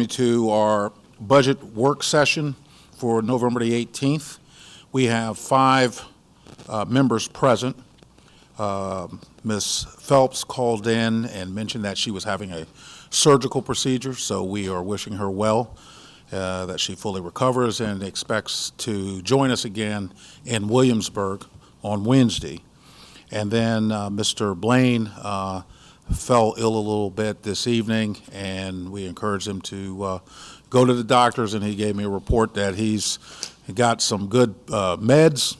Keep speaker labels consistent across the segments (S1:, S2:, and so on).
S1: To our budget work session for November the 18th. We have 5 members present. Ms. Phelps called in and mentioned that she was having a surgical procedure, so we are wishing her well, that she fully recovers and expects to join us again in Williamsburg on Wednesday. And then Mr. Blaine fell ill a little bit this evening, and we encouraged him to go to the doctors, and he gave me a report that he's got some good meds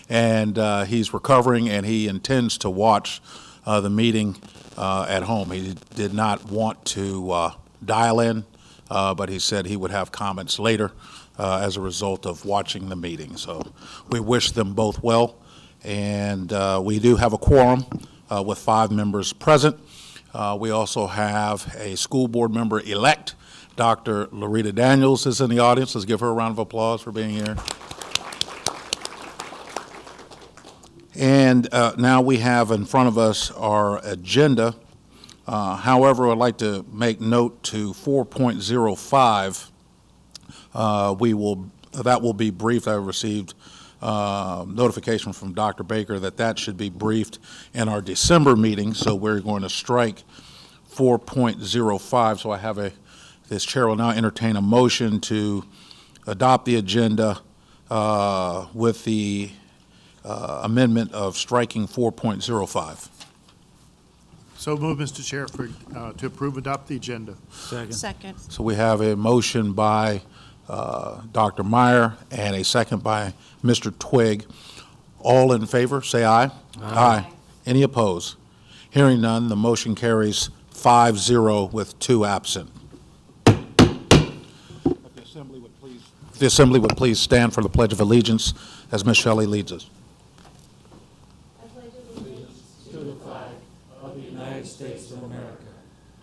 S1: and he's recovering, and he intends to watch the meeting at home. He did not want to dial in, but he said he would have comments later as a result of watching the meeting. So we wish them both well, and we do have a quorum with 5 members present. We also have a school board member-elect. Dr. Loretta Daniels is in the audience. Let's give her a round of applause for being here. And now we have in front of us our agenda. However, I'd like to make note to 4.05. That will be briefed. I received notification from Dr. Baker that should be briefed in our December meeting, so we're going to strike 4.05. So I have this chair will now entertain a motion to adopt the agenda with the amendment of striking 4.05.
S2: So move, Mr. Chair, to approve, adopt the agenda.
S3: Second.
S1: So we have a motion by Dr. Meyer and a second by Mr. Twigg. All in favor, say aye. Aye. Any opposed? Hearing none, the motion carries 5-0 with 2 absent. If the Assembly would please stand for the Pledge of Allegiance as Ms. Shelley leads us.
S4: I pledge allegiance to the flag of the United States of America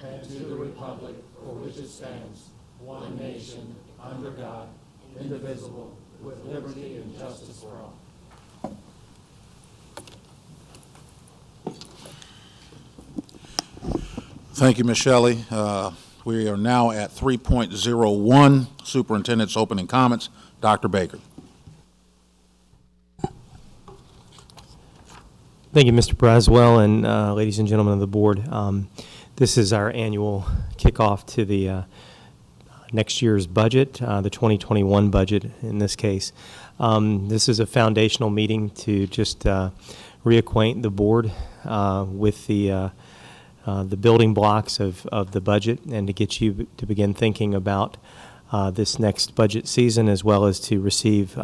S4: and to the republic for which it stands, one nation, under God, indivisible, with liberty and justice for all.
S1: Thank you, Ms. Shelley. We are now at 3.01, Superintendent's opening comments. Dr. Baker.
S5: Thank you, Mr. Braswell, and ladies and gentlemen of the board. This is our annual kickoff to the next year's budget, the 2021 budget in this case. This is a foundational meeting to just reacquaint the board with the building blocks of the budget, and to get you to begin thinking about this next budget season, as well as to receive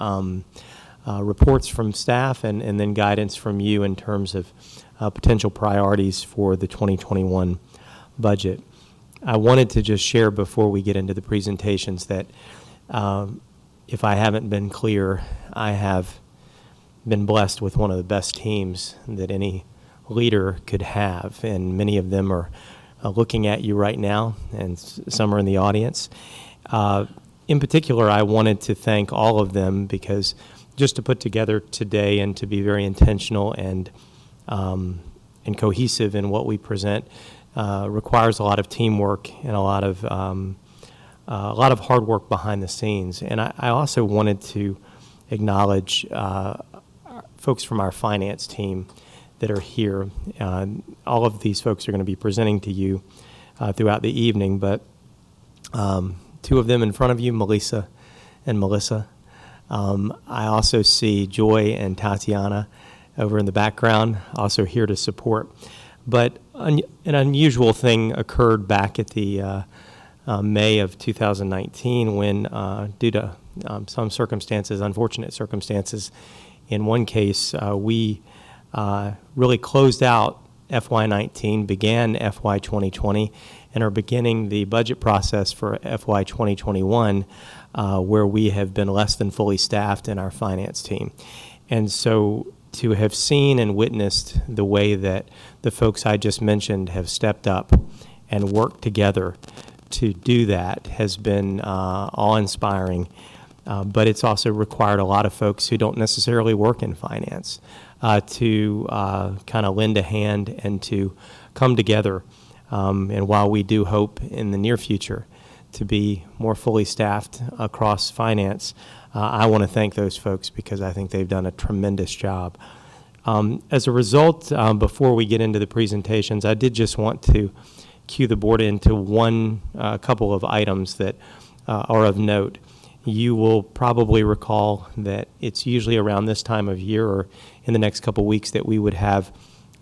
S5: reports from staff and then guidance from you in terms of potential priorities for the 2021 budget. I wanted to just share before we get into the presentations that if I haven't been clear, I have been blessed with one of the best teams that any leader could have, and many of them are looking at you right now, and some are in the audience. In particular, I wanted to thank all of them, because just to put together today and to be very intentional and cohesive in what we present requires a lot of teamwork and a lot of hard work behind the scenes. And I also wanted to acknowledge folks from our finance team that are here. All of these folks are going to be presenting to you throughout the evening, but 2 of them in front of you, Melissa and Melissa. I also see Joy and Tatiana over in the background, also here to support. But an unusual thing occurred back at the May of 2019 when, due to some circumstances, unfortunate circumstances, in one case, we really closed out FY19, began FY 2020, and are beginning the budget process for FY 2021, where we have been less than fully staffed in our finance team. And so to have seen and witnessed the way that the folks I just mentioned have stepped up and worked together to do that has been awe-inspiring. But it's also required a lot of folks who don't necessarily work in finance to kind of lend a hand and to come together. And while we do hope in the near future to be more fully staffed across finance, I want to thank those folks because I think they've done a tremendous job. As a result, before we get into the presentations, I did just want to cue the board into a couple of items that are of note. You will probably recall that it's usually around this time of year or in the next couple weeks that we would have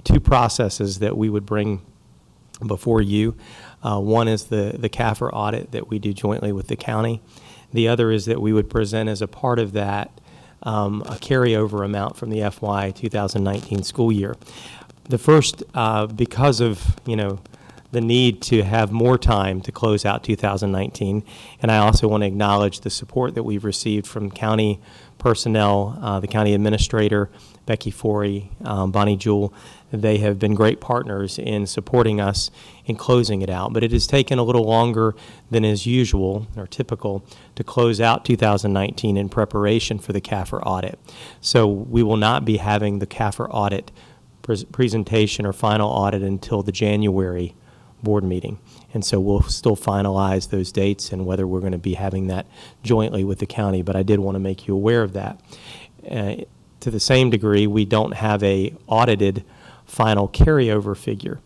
S5: two processes that we would bring before you. One is the CAFR audit that we do jointly with the county. The other is that we would present as a part of that a carryover amount from the FY 2019 school year. The first, because of, the need to have more time to close out 2019, and I also want to acknowledge the support that we've received from county personnel, the county administrator, Becky Forey, Bonnie Jewell. They have been great partners in supporting us in closing it out, but it has taken a little longer than is usual or typical to close out 2019 in preparation for the CAFR audit. So we will not be having the CAFR audit presentation or final audit until the January board meeting. And so we'll still finalize those dates and whether we're going to be having that jointly with the county, but I did want to make you aware of that. To the same degree, we don't have a audited final carryover figure.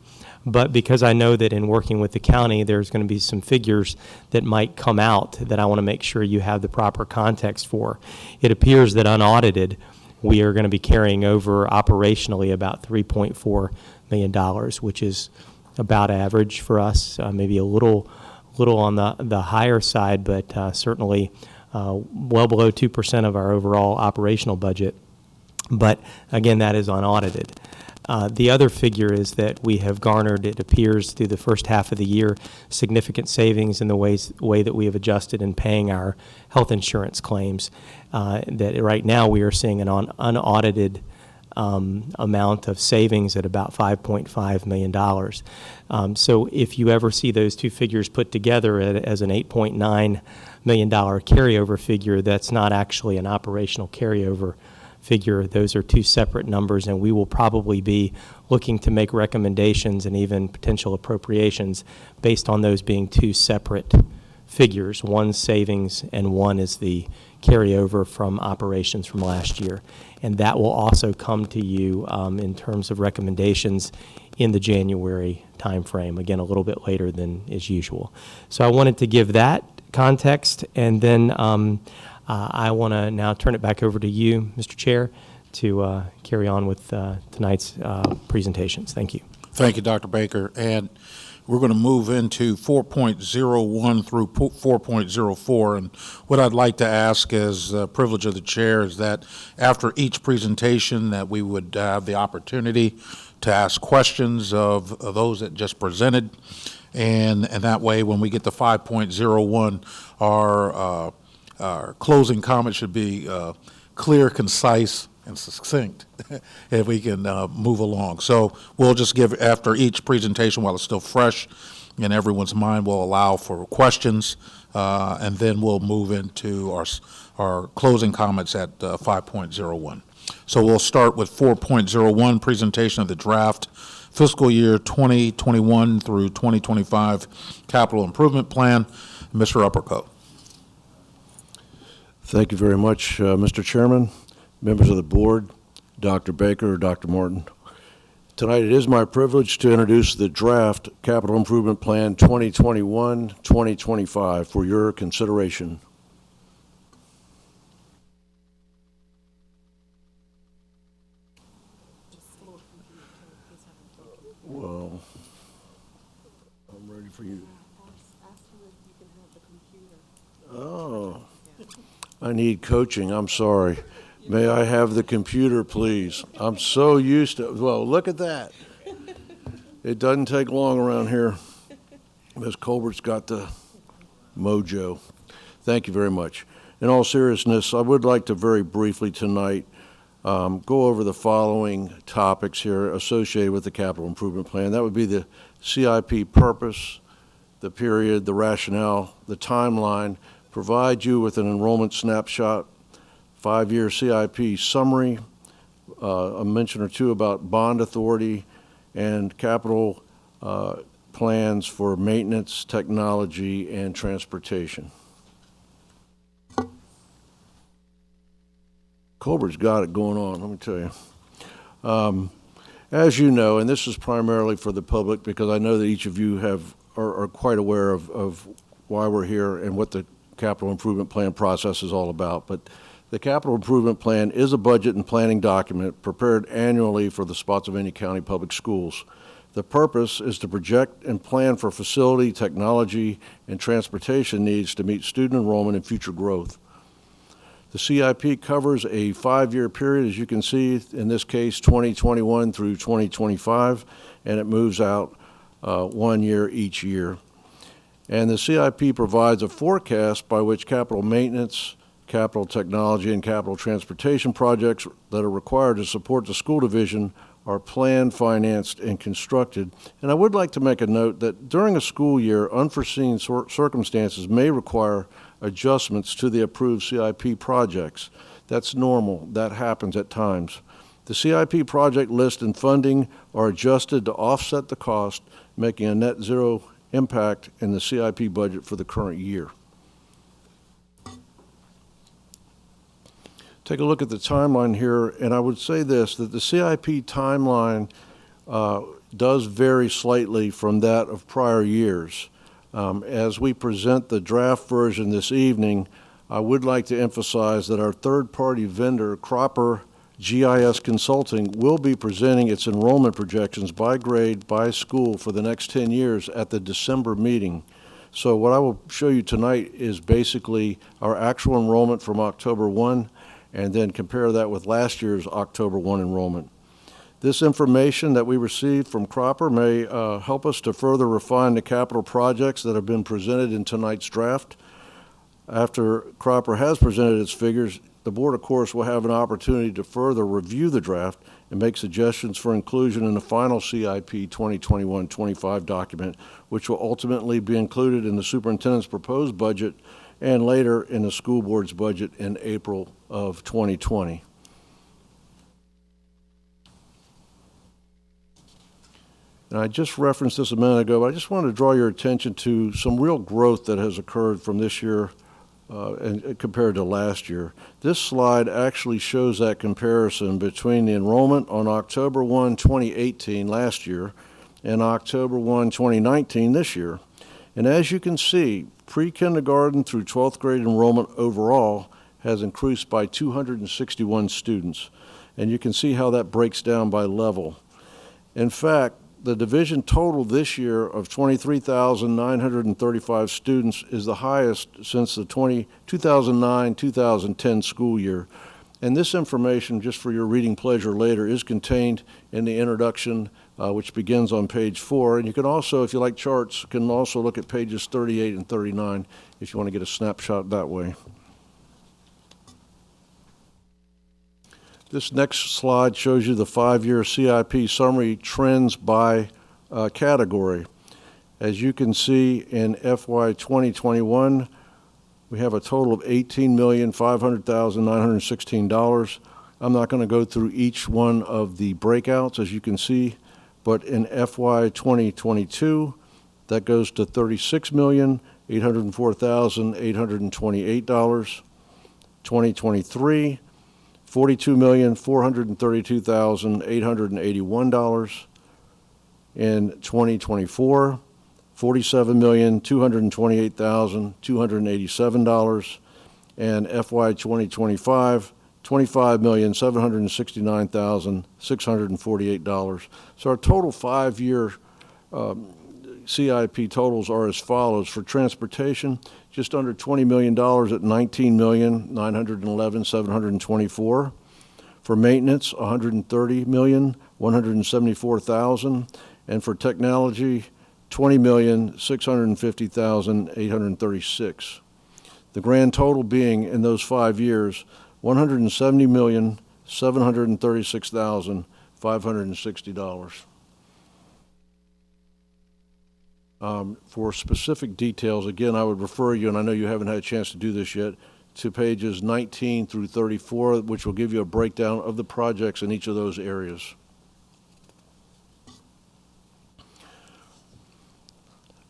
S5: But because I know that in working with the county, there's going to be some figures that might come out that I want to make sure you have the proper context for. It appears that unaudited, we are going to be carrying over operationally about $3.4 million, which is about average for us, maybe a little on the higher side, but certainly well below 2% of our overall operational budget. But again, that is unaudited. The other figure is that we have garnered, it appears, through the first half of the year, significant savings in the way that we have adjusted in paying our health insurance claims. That right now we are seeing an unaudited amount of savings at about $5.5 million. So if you ever see those two figures put together as an $8.9 million carryover figure, that's not actually an operational carryover figure. Those are two separate numbers, and we will probably be looking to make recommendations and even potential appropriations based on those being two separate figures. One's savings and one is the carryover from operations from last year. And that will also come to you in terms of recommendations in the January timeframe, again, a little bit later than is usual. So I wanted to give that context, and then I want to now turn it back over to you, Mr. Chair, to carry on with tonight's presentations. Thank you.
S1: Thank you, Dr. Baker. And we're going to move into 4.01 through 4.04. And what I'd like to ask as a privilege of the chair is that after each presentation that we would have the opportunity to ask questions of those that just presented. And that way, when we get to 5.01, our closing comments should be clear, concise, and succinct, if we can move along. So we'll just give, after each presentation, while it's still fresh in everyone's mind, we'll allow for questions, and then we'll move into our closing comments at 5.01. So we'll start with 4.01, presentation of the draft fiscal year 2021 through 2025 capital improvement plan. Mr. Uppercoat.
S3: Thank you very much, Mr. Chairman, members of the board, Dr. Baker, Dr. Morton. Tonight it is my privilege to introduce the draft Capital Improvement Plan 2021-2025 for your consideration. Well, I'm ready for you. Oh. I need coaching, I'm sorry. May I have the computer, please? I'm so used to, well, look at that. It doesn't take long around here. Ms. Colbert's got the mojo. Thank you very much. In all seriousness, I would like to very briefly tonight go over the following topics here associated with the capital improvement plan. That would be the CIP purpose, the period, the rationale, the timeline, provide you with an enrollment snapshot, 5-year CIP summary, a mention or two about bond authority and capital plans for maintenance, technology, and transportation. Colbert's got it going on, let me tell you. As you know, and this is primarily for the public because I know that each of you are quite aware of why we're here and what the capital improvement plan process is all about. But the capital improvement plan is a budget and planning document prepared annually for the Spotsylvania County Public Schools. The purpose is to project and plan for facility, technology, and transportation needs to meet student enrollment and future growth. The CIP covers a 5-year period, as you can see, in this case, 2021 through 2025, and it moves out 1 year each year. And the CIP provides a forecast by which capital maintenance, capital technology, and capital transportation projects that are required to support the school division are planned, financed, and constructed. And I would like to make a note that during a school year, unforeseen circumstances may require adjustments to the approved CIP projects. That's normal. That happens at times. The CIP project list and funding are adjusted to offset the cost, making a net zero impact in the CIP budget for the current year. Take a look at the timeline here, and I would say this, that the CIP timeline does vary slightly from that of prior years. As we present the draft version this evening, I would like to emphasize that our third-party vendor, Cropper GIS Consulting, will be presenting its enrollment projections by grade, by school for the next 10 years at the December meeting. So what I will show you tonight is basically our actual enrollment from October 1, and then compare that with last year's October 1 enrollment. This information that we received from Cropper may help us to further refine the capital projects that have been presented in tonight's draft. After Cropper has presented its figures, the board, of course, will have an opportunity to further review the draft and make suggestions for inclusion in the final CIP 2021-25 document, which will ultimately be included in the superintendent's proposed budget and later in the school board's budget in April of 2020. And I just referenced this a minute ago, but I just wanted to draw your attention to some real growth that has occurred from this year and compared to last year. This slide actually shows that comparison between the enrollment on October 1, 2018 last year and October 1, 2019 this year. And as you can see, pre-kindergarten through 12th grade enrollment overall has increased by 261 students. And you can see how that breaks down by level. In fact, the division total this year of 23,935 students is the highest since the 2009-2010 school year. And this information, just for your reading pleasure later, is contained in the introduction, which begins on page 4. And you can also, if you like charts, can also look at pages 38 and 39 if you want to get a snapshot that way. This next slide shows you the 5-year CIP summary trends by category. As you can see, in FY 2021, we have a total of $18,500,916. I'm not going to go through each one of the breakouts, as you can see, but in FY 2022, that goes to $36,804,828. 2023, $42,432,881. In 2024, $47,228,287. And FY 2025, $25,769,648. So our total 5-year CIP totals are as follows. For transportation, just under $20 million at $19,911,724. For maintenance, $130,174,000. And for technology, $20,650,836. The grand total being in those 5 years, $170,736,560. For specific details, again, I would refer you, and I know you haven't had a chance to do this yet, to pages 19 through 34, which will give you a breakdown of the projects in each of those areas.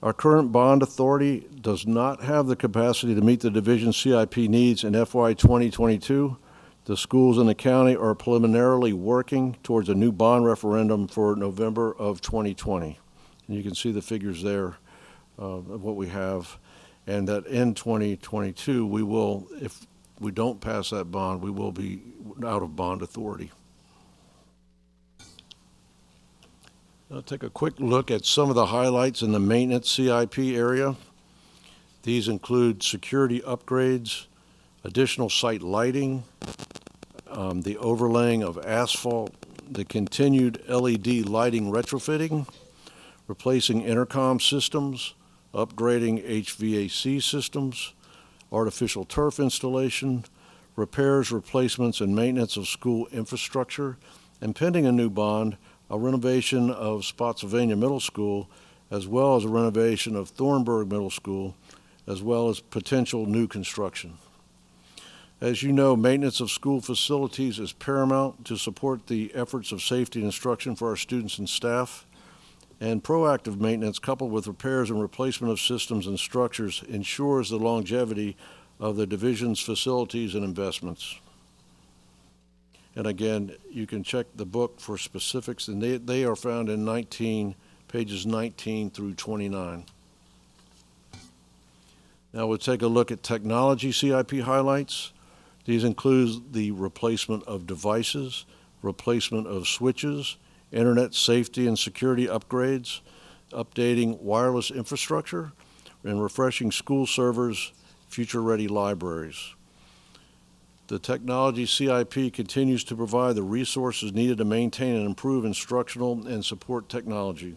S3: Our current bond authority does not have the capacity to meet the division's CIP needs in FY 2022. The schools in the county are preliminarily working towards a new bond referendum for November of 2020. And you can see the figures there of what we have. And that in 2022, we will, if we don't pass that bond, we will be out of bond authority. I'll take a quick look at some of the highlights in the maintenance CIP area. These include security upgrades, additional site lighting, the overlaying of asphalt, the continued LED lighting retrofitting, replacing intercom systems, upgrading HVAC systems, artificial turf installation, repairs, replacements, and maintenance of school infrastructure, and pending a new bond, a renovation of Spotsylvania Middle School, as well as a renovation of Thornburg Middle School, as well as potential new construction. As you know, maintenance of school facilities is paramount to support the efforts of safety and instruction for our students and staff. And proactive maintenance, coupled with repairs and replacement of systems and structures, ensures the longevity of the division's facilities and investments. And again, you can check the book for specifics, and they are found in pages 19 through 29. Now we'll take a look at technology CIP highlights. These include the replacement of devices, replacement of switches, internet safety and security upgrades, updating wireless infrastructure, and refreshing school servers, future-ready libraries. The technology CIP continues to provide the resources needed to maintain and improve instructional and support technology.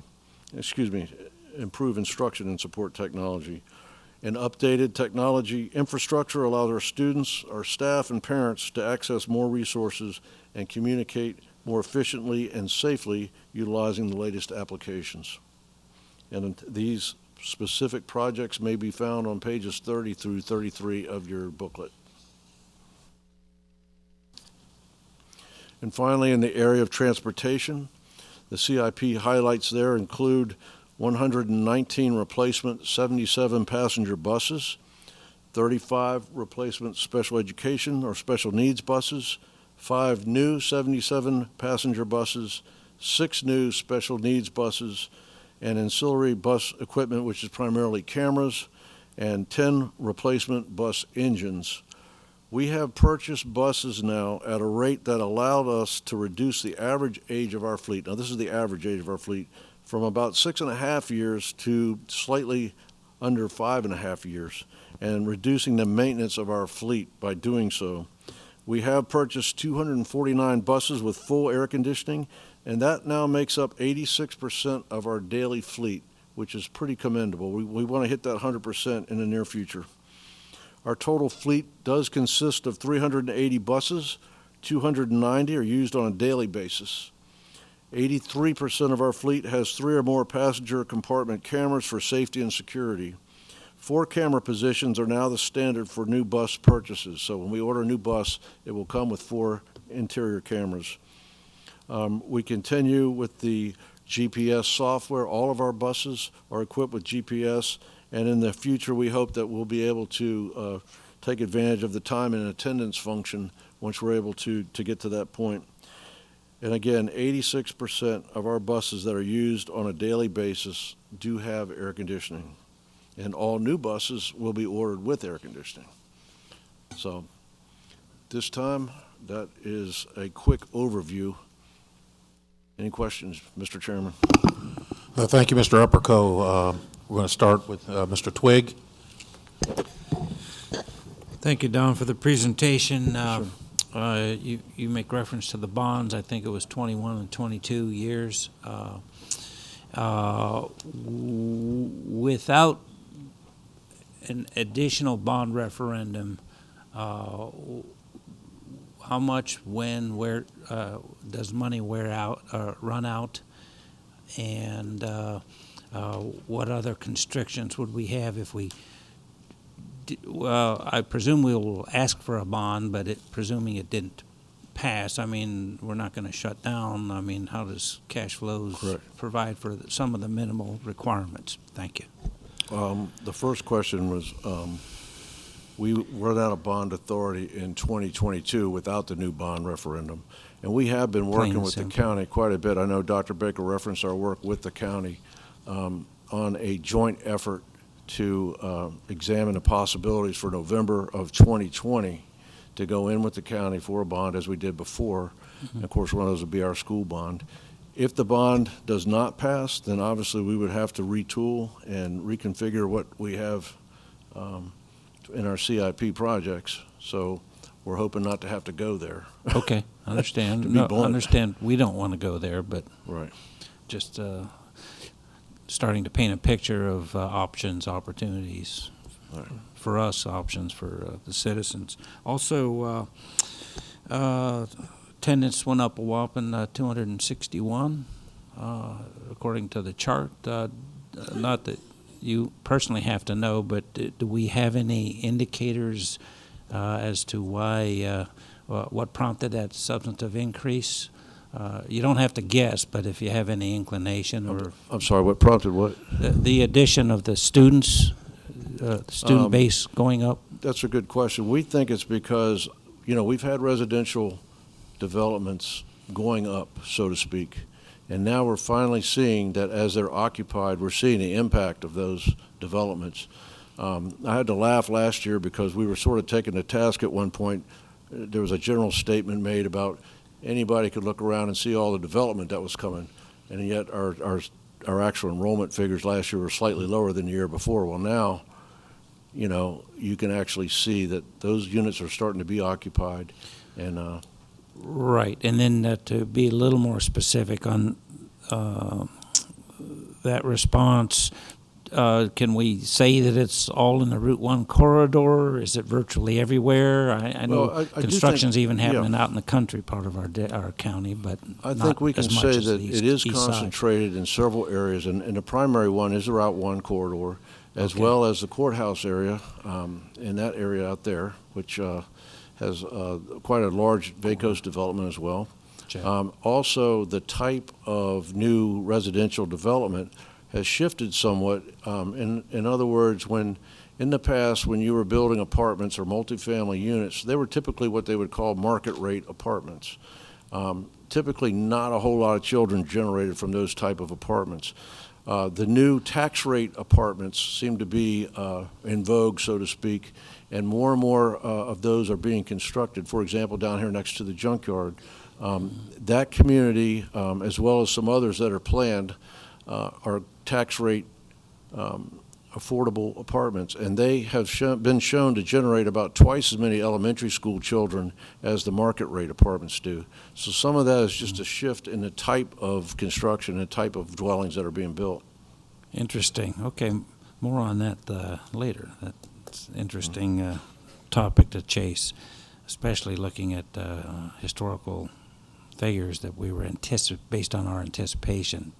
S3: Improve instruction and support technology. An updated technology infrastructure allows our students, our staff, and parents to access more resources and communicate more efficiently and safely utilizing the latest applications. And these specific projects may be found on pages 30 through 33 of your booklet. And finally, in the area of transportation, the CIP highlights there include 119 replacement 77 passenger buses, 35 replacement special education or special needs buses, 5 new 77 passenger buses, 6 new special needs buses, and ancillary bus equipment, which is primarily cameras, and 10 replacement bus engines. We have purchased buses now at a rate that allowed us to reduce the average age of our fleet. Now, this is the average age of our fleet, from about 6.5 years to slightly under 5.5 years, and reducing the maintenance of our fleet by doing so. We have purchased 249 buses with full air conditioning, and that now makes up 86% of our daily fleet, which is pretty commendable. We want to hit that 100% in the near future. Our total fleet does consist of 380 buses. 290 are used on a daily basis. 83% of our fleet has 3 or more passenger compartment cameras for safety and security. 4 camera positions are now the standard for new bus purchases. So when we order a new bus, it will come with 4 interior cameras. We continue with the GPS software. All of our buses are equipped with GPS, and in the future we hope that we'll be able to take advantage of the time and attendance function once we're able to get to that point. And again, 86% of our buses that are used on a daily basis do have air conditioning. And all new buses will be ordered with air conditioning. So this time, that is a quick overview. Any questions, Mr. Chairman?
S1: Thank you, Mr. Upperco. We're going to start with Mr. Twigg.
S6: Thank you, Don, for the presentation. You make reference to the bonds. I think it was 21 and 22 years. Without an additional bond referendum, how much, when, where does money run out, and what other constrictions would we have if we? Well, I presume we will ask for a bond, but presuming it didn't pass, I mean, we're not going to shut down. I mean, how does cash flows provide for some of the minimal requirements? Thank you.
S3: The first question was, we run out of bond authority in 2022 without the new bond referendum. And we have been
S6: Plain
S3: working
S6: and
S3: with the
S6: simple.
S3: county quite a bit. I know Dr. Baker referenced our work with the county on a joint effort to examine the possibilities for November of 2020 to go in with the county for a bond as we did before. And of course, one of those would be our school bond. If the bond does not pass, then obviously we would have to retool and reconfigure what we have in our CIP projects. So we're hoping not to have to go there.
S6: Okay, understand.
S3: To be
S6: No,
S3: blunt.
S6: understand, we don't want to go there, but
S3: Right.
S6: just starting to paint a picture of options, opportunities
S3: Right.
S6: for us, options for the citizens. Also, attendance went up a whopping 261, according to the chart. Not that you personally have to know, but do we have any indicators as to why, what prompted that substantive increase? You don't have to guess, but if you have any inclination or
S3: I'm sorry, what prompted what?
S6: the addition of the students, student base going up?
S3: That's a good question. We think it's because, we've had residential developments going up, so to speak, and now we're finally seeing that as they're occupied, we're seeing the impact of those developments. I had to laugh last year because we were sort of taken to task at one point. There was a general statement made about anybody could look around and see all the development that was coming, and yet our actual enrollment figures last year were slightly lower than the year before. Well, now, you can actually see that those units are starting to be occupied, and
S6: Right, and then to be a little more specific on that response, can we say that it's all in the Route 1 corridor? Is it virtually everywhere? I know
S3: Well, I do
S6: construction's
S3: think-
S6: even happening
S3: yeah.
S6: out in the country part of our county, but
S3: I
S6: not
S3: think we can
S6: as much
S3: say
S6: as
S3: that
S6: the
S3: it is
S6: east side.
S3: concentrated in several areas, and the primary one is the Route 1 corridor, as
S6: Okay.
S3: well as the courthouse area, in that area out there, which has quite a large VACOS development as well.
S6: Check.
S3: Also, the type of new residential development has shifted somewhat. In other words, in the past, when you were building apartments or multifamily units, they were typically what they would call market rate apartments. Typically not a whole lot of children generated from those type of apartments. The new tax rate apartments seem to be in vogue, so to speak, and more of those are being constructed. For example, down here next to the junkyard, that community, as well as some others that are planned, are tax rate affordable apartments, and they have been shown to generate about twice as many elementary school children as the market rate apartments do. So some of that is just a shift in the type of construction and type of dwellings that are being built.
S6: Interesting. Okay, more on that later. That's an interesting topic to chase, especially looking at historical figures that we were based on our anticipation.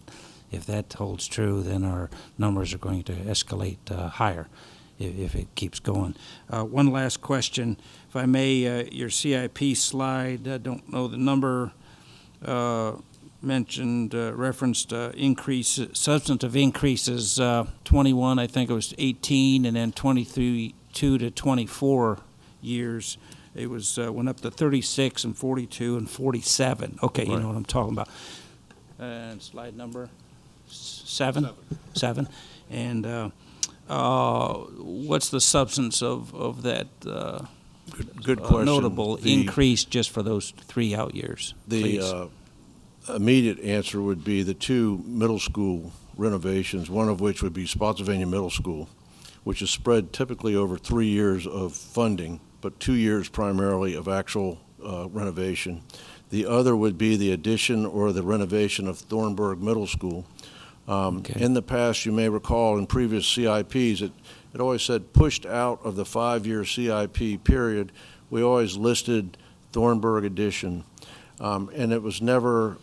S6: If that holds true, then our numbers are going to escalate higher if it keeps going. One last question, if I may. Your CIP slide, I don't know the number, mentioned, referenced substantive increases, 21, I think it was 18, and then 22 to 24 years. It was went up to 36 and 42 and 47. Okay, you
S3: Right.
S6: know what I'm talking about. And slide number? Seven. And what's the substance of that
S3: Good question.
S6: notable
S3: The-
S6: increase just for those 3 out years? please?
S3: The immediate answer would be the 2 middle school renovations, one of which would be Spotsylvania Middle School, which is spread typically over 3 years of funding, but 2 years primarily of actual renovation. The other would be the addition or the renovation of Thornburg Middle School.
S6: Okay.
S3: In the past, you may recall in previous CIPs, it always said pushed out of the 5-year CIP period. We always listed Thornburg addition, and it was never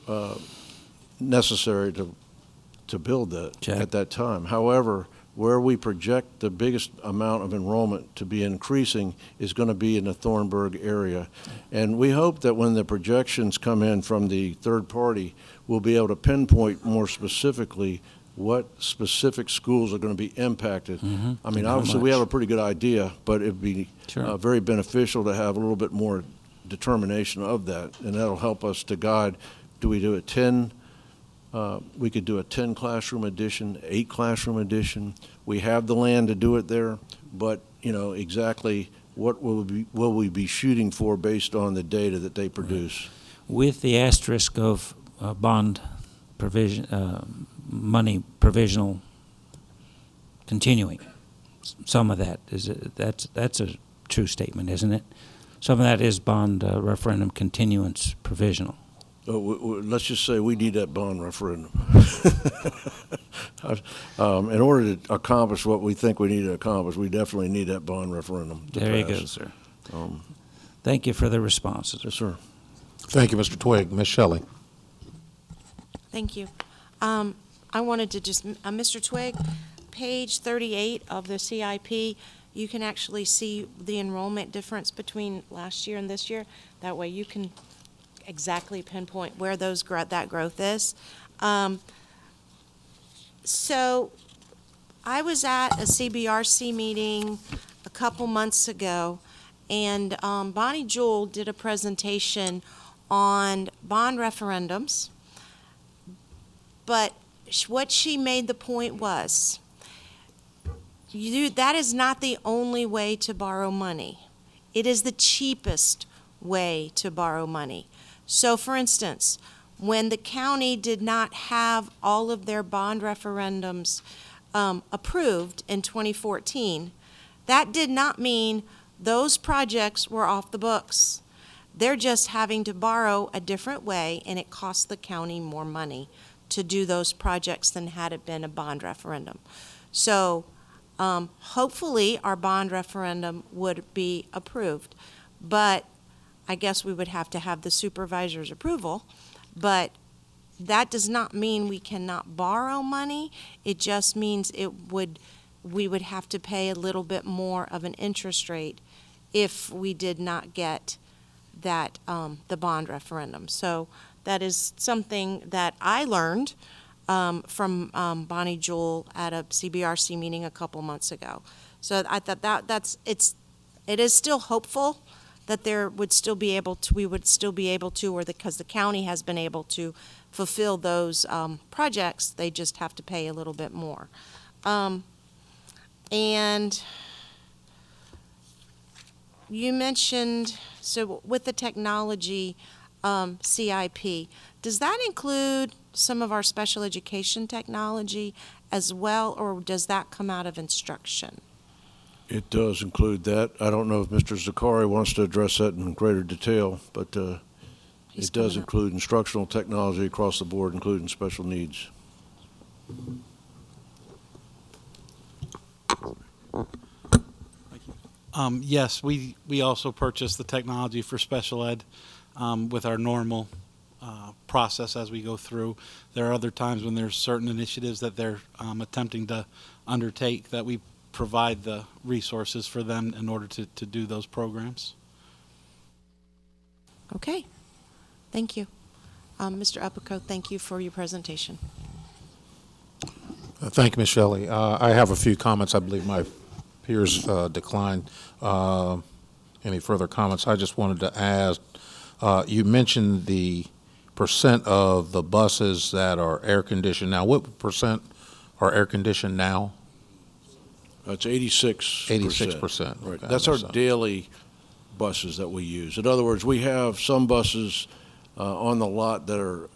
S3: necessary to build that
S6: Check.
S3: at that time. However, where we project the biggest amount of enrollment to be increasing is going to be in the Thornburg area. And we hope that when the projections come in from the third party, we'll be able to pinpoint more specifically what specific schools are going to be impacted. I mean,
S6: And how
S3: obviously, we
S6: much.
S3: have a pretty good idea, but it'd be
S6: Sure.
S3: very beneficial to have a little bit more determination of that, and that'll help us to guide, do we do a 10, we could do a 10 classroom addition, 8 classroom addition. We have the land to do it there, but, exactly what will we be shooting for based on the data that they produce?
S6: With the asterisk of bond provision, money provisional continuing. Some of that that's a true statement, isn't it? Some of that is bond referendum continuance provisional.
S3: Let's just say we need that bond referendum. In order to accomplish what we think we need to accomplish, we definitely need that bond referendum to
S6: There you
S3: pass.
S6: go, sir. Thank you for the responses.
S3: Yes, sir.
S1: Thank you, Mr. Twigg. Ms. Shelley.
S7: Thank you. I wanted to just, Mr. Twigg, page 38 of the CIP, you can actually see the enrollment difference between last year and this year. That way you can exactly pinpoint where that growth is. So I was at a CBRC meeting a couple months ago, and Bonnie Jewell did a presentation on bond referendums. But what she made the point was, that is not the only way to borrow money. It is the cheapest way to borrow money. So, for instance, when the county did not have all of their bond referendums approved in 2014, that did not mean those projects were off the books. They're just having to borrow a different way, and it costs the county more money to do those projects than had it been a bond referendum. So hopefully our bond referendum would be approved, but I guess we would have to have the supervisor's approval. But that does not mean we cannot borrow money. It just means we would have to pay a little bit more of an interest rate if we did not get that the bond referendum. So that is something that I learned from Bonnie Jewell at a CBRC meeting a couple months ago. So I thought it is still hopeful that we would still be able to, or because the county has been able to fulfill those projects, they just have to pay a little bit more. And you mentioned, so with the technology CIP, does that include some of our special education technology as well, or does that come out of instruction?
S3: It does include that. I don't know if Mr. Zakari wants to address that in greater detail, but
S7: He's
S3: it does
S7: coming up.
S3: include instructional technology across the board, including special needs.
S8: Yes, we also purchase the technology for special ed with our normal process as we go through. There are other times when there's certain initiatives that they're attempting to undertake that we provide the resources for them in order to do those programs.
S7: Okay, thank you. Mr. Uppercoat, thank you for your presentation.
S1: Thank you, Ms. Shelley. I have a few comments. I believe my peers declined any further comments. I just wanted to ask, you mentioned the percent of the buses that are air-conditioned now. What percent are air-conditioned now?
S3: It's 86%.
S1: 86%.
S3: Right.
S1: Okay,
S3: That's our
S1: so-
S3: daily buses that we use. In other words, we have some buses on the lot that are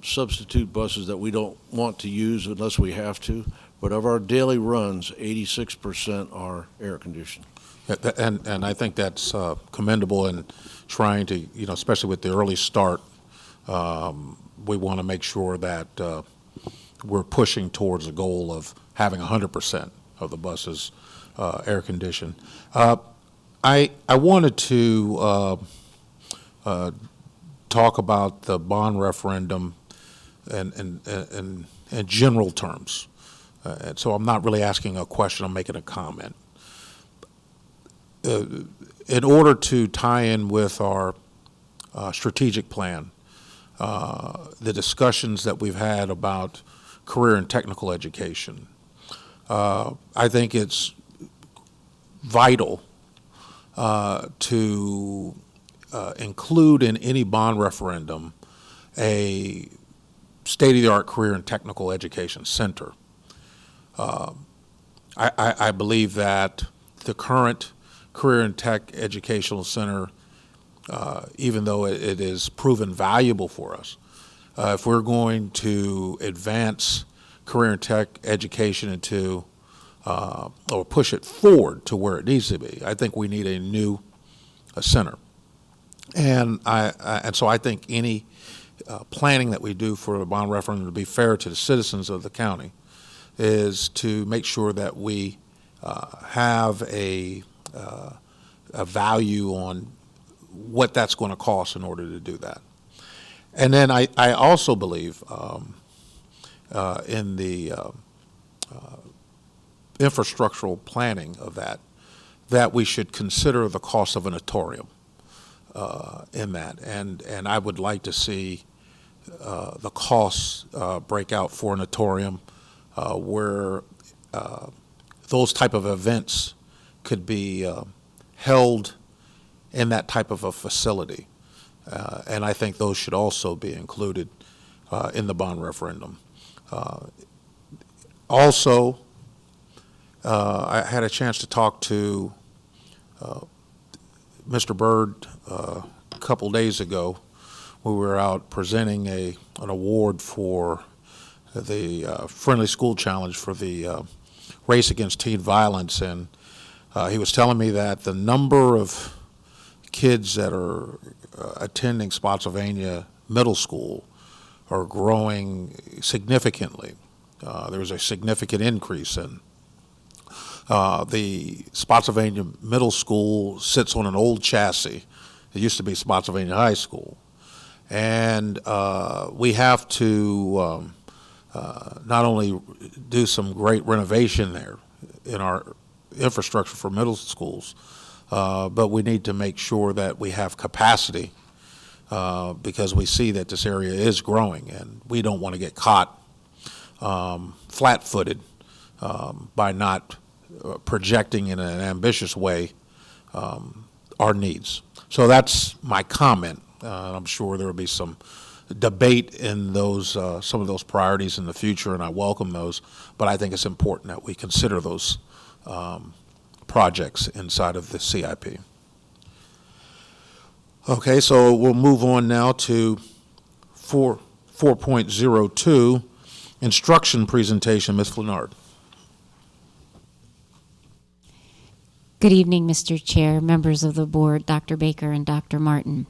S3: substitute buses that we don't want to use unless we have to. But of our daily runs, 86% are air-conditioned.
S1: And I think that's commendable in trying to, especially with the early start, we want to make sure that we're pushing towards the goal of having 100% of the buses air-conditioned. I wanted to talk about the bond referendum in general terms. And so I'm not really asking a question, I'm making a comment. In order to tie in with our strategic plan, the discussions that we've had about career and technical education. I think it's vital to include in any bond referendum a state-of-the-art career and technical education center. I believe that the current Career and Tech Educational Center, even though it is proven valuable for us, if we're going to advance career and tech education into or push it forward to where it needs to be, I think we need a new center. And so I think any planning that we do for the bond referendum to be fair to the citizens of the county is to make sure that we have a value on what that's going to cost in order to do that. And then I also believe in the infrastructural planning of that we should consider the cost of an auditorium in that. And I would like to see the costs break out for an auditorium where those type of events could be held in that type of a facility. And I think those should also be included in the bond referendum. Also, I had a chance to talk to Mr. Byrd a couple days ago. We were out presenting an award for the Friendly School Challenge for the race against teen violence, and he was telling me that the number of kids that are attending Spotsylvania Middle School are growing significantly. There was a significant increase in the Spotsylvania Middle School sits on an old chassis. It used to be Spotsylvania High School. And we have to not only do some great renovation there in our infrastructure for middle schools, but we need to make sure that we have capacity because we see that this area is growing, and we don't want to get caught flat-footed by not projecting in an ambitious way our needs. So that's my comment. I'm sure there will be some debate in those some of those priorities in the future, and I welcome those. But I think it's important that we consider those projects inside of the CIP. Okay, so we'll move on now to 4.02, instruction presentation. Ms. Flanard.
S9: Good evening, Mr. Chair, members of the board, Dr. Baker and Dr. Martin.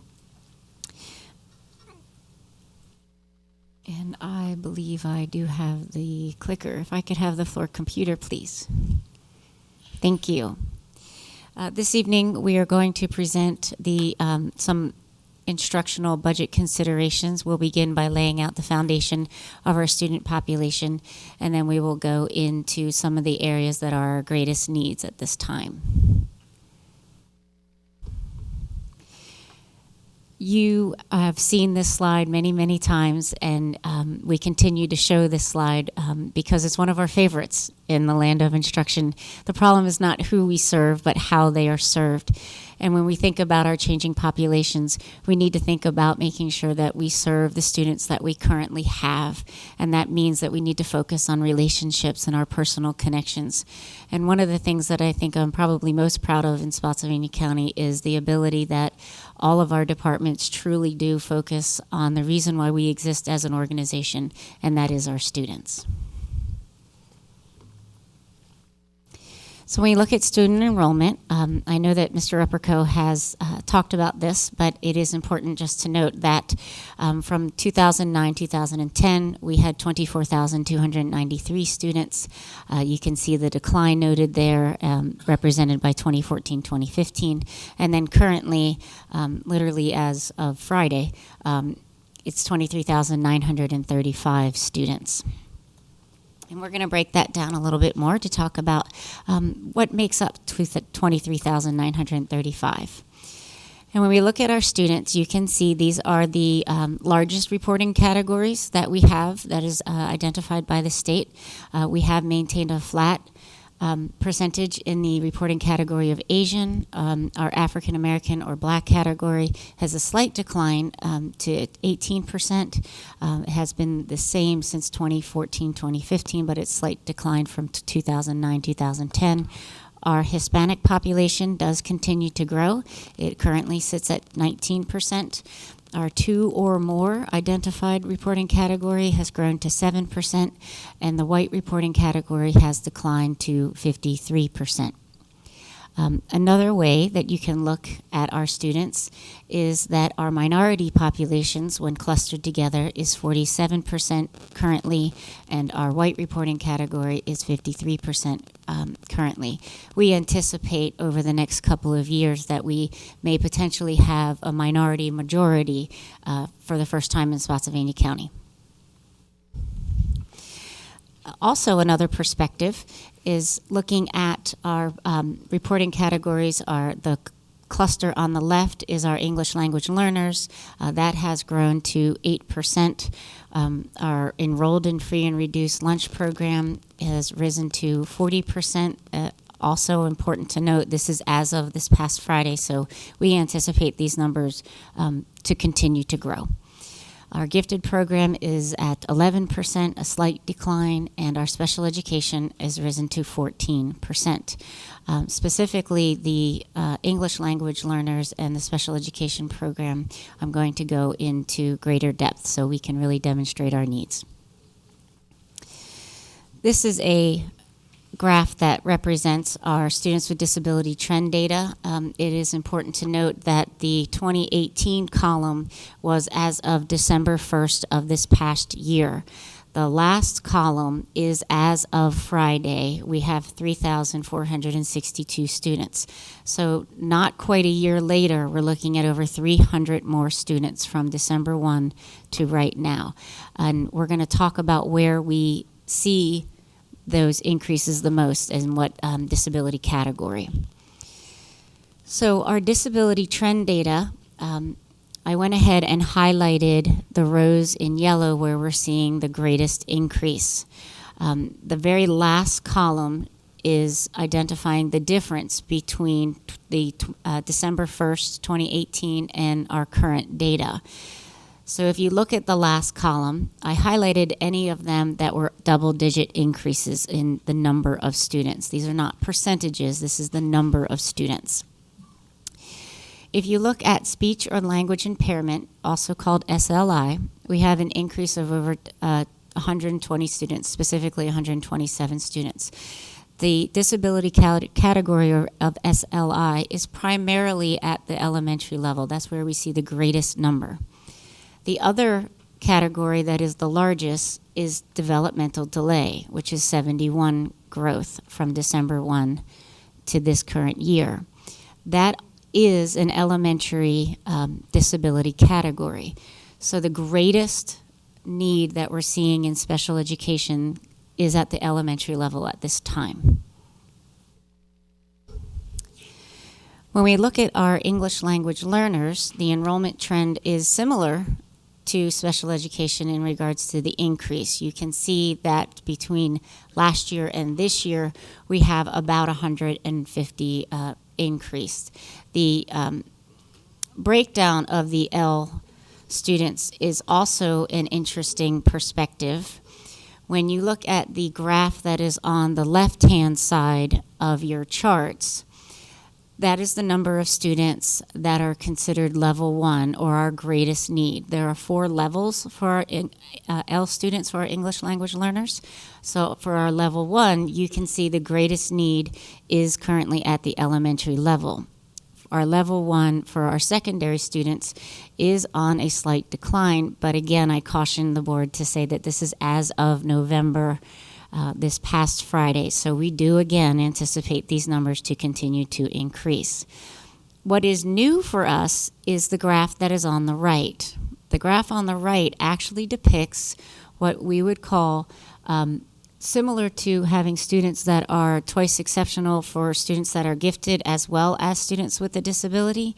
S9: And I believe I do have the clicker. If I could have the floor computer, please. Thank you. This evening, we are going to present some instructional budget considerations. We'll begin by laying out the foundation of our student population, and then we will go into some of the areas that are our greatest needs at this time. You have seen this slide many, many times, and we continue to show this slide because it's one of our favorites in the land of instruction. The problem is not who we serve, but how they are served. And when we think about our changing populations, we need to think about making sure that we serve the students that we currently have. And that means that we need to focus on relationships and our personal connections. And one of the things that I think I'm probably most proud of in Spotsylvania County is the ability that all of our departments truly do focus on the reason why we exist as an organization, and that is our students. So when you look at student enrollment, I know that Mr. Upperco has talked about this, but it is important just to note that from 2009-2010, we had 24,293 students. You can see the decline noted there, represented by 2014-2015. And then currently, literally as of Friday, it's 23,935 students. And we're going to break that down a little bit more to talk about what makes up 23,935. And when we look at our students, you can see these are the largest reporting categories that we have that is identified by the state. We have maintained a flat percentage in the reporting category of Asian. Our African American or Black category has a slight decline to 18%. It has been the same since 2014, 2015, but it's slight decline from 2009, 2010. Our Hispanic population does continue to grow. It currently sits at 19%. Our 2 or more identified reporting category has grown to 7%, and the white reporting category has declined to 53%. Another way that you can look at our students is that our minority populations, when clustered together, is 47% currently, and our white reporting category is 53% currently. We anticipate over the next couple of years that we may potentially have a minority majority for the first time in Spotsylvania County. Also, another perspective is looking at our reporting categories. The cluster on the left is our English language learners. That has grown to 8%. Our enrolled in free and reduced lunch program has risen to 40%. Also important to note, this is as of this past Friday, so we anticipate these numbers to continue to grow. Our gifted program is at 11%, a slight decline, and our special education has risen to 14%. Specifically, the English language learners and the special education program, I'm going to go into greater depth so we can really demonstrate our needs. This is a graph that represents our students with disability trend data. It is important to note that the 2018 column was as of December 1st of this past year. The last column is as of Friday. We have 3,462 students. So not quite a year later, we're looking at over 300 more students from December 1 to right now. And we're going to talk about where we see those increases the most and what disability category. So our disability trend data, I went ahead and highlighted the rows in yellow where we're seeing the greatest increase. The very last column is identifying the difference between the December 1st, 2018 and our current data. So if you look at the last column, I highlighted any of them that were double-digit increases in the number of students. These are not percentages, this is the number of students. If you look at speech or language impairment, also called SLI, we have an increase of over 120 students, specifically 127 students. The disability category of SLI is primarily at the elementary level. That's where we see the greatest number. The other category that is the largest is developmental delay, which is 71 growth from December 1 to this current year. That is an elementary disability category. So the greatest need that we're seeing in special education is at the elementary level at this time. When we look at our English language learners, the enrollment trend is similar to special education in regards to the increase. You can see that between last year and this year, we have about 150 increased. The breakdown of the L students is also an interesting perspective. When you look at the graph that is on the left-hand side of your charts, that is the number of students that are considered level 1 or our greatest need. There are 4 levels for our L students, for our English language learners. So for our level 1, you can see the greatest need is currently at the elementary level. Our level 1 for our secondary students is on a slight decline, but again, I caution the board to say that this is as of November this past Friday. So we do again anticipate these numbers to continue to increase. What is new for us is the graph that is on the right. The graph on the right actually depicts what we would call similar to having students that are twice exceptional for students that are gifted as well as students with a disability,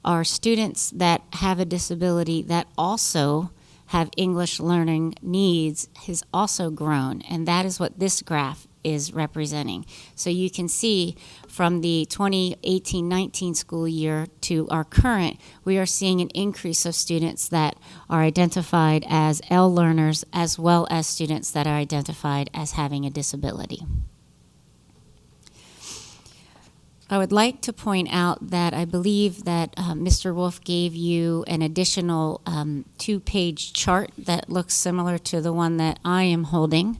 S9: are students that have a disability that also have English learning needs has also grown, and that is what this graph is representing. So you can see from the 2018-19 school year to our current, we are seeing an increase of students that are identified as L learners as well as students that are identified as having a disability. I would like to point out that I believe that Mr. Wolf gave you an additional two-page chart that looks similar to the one that I am holding.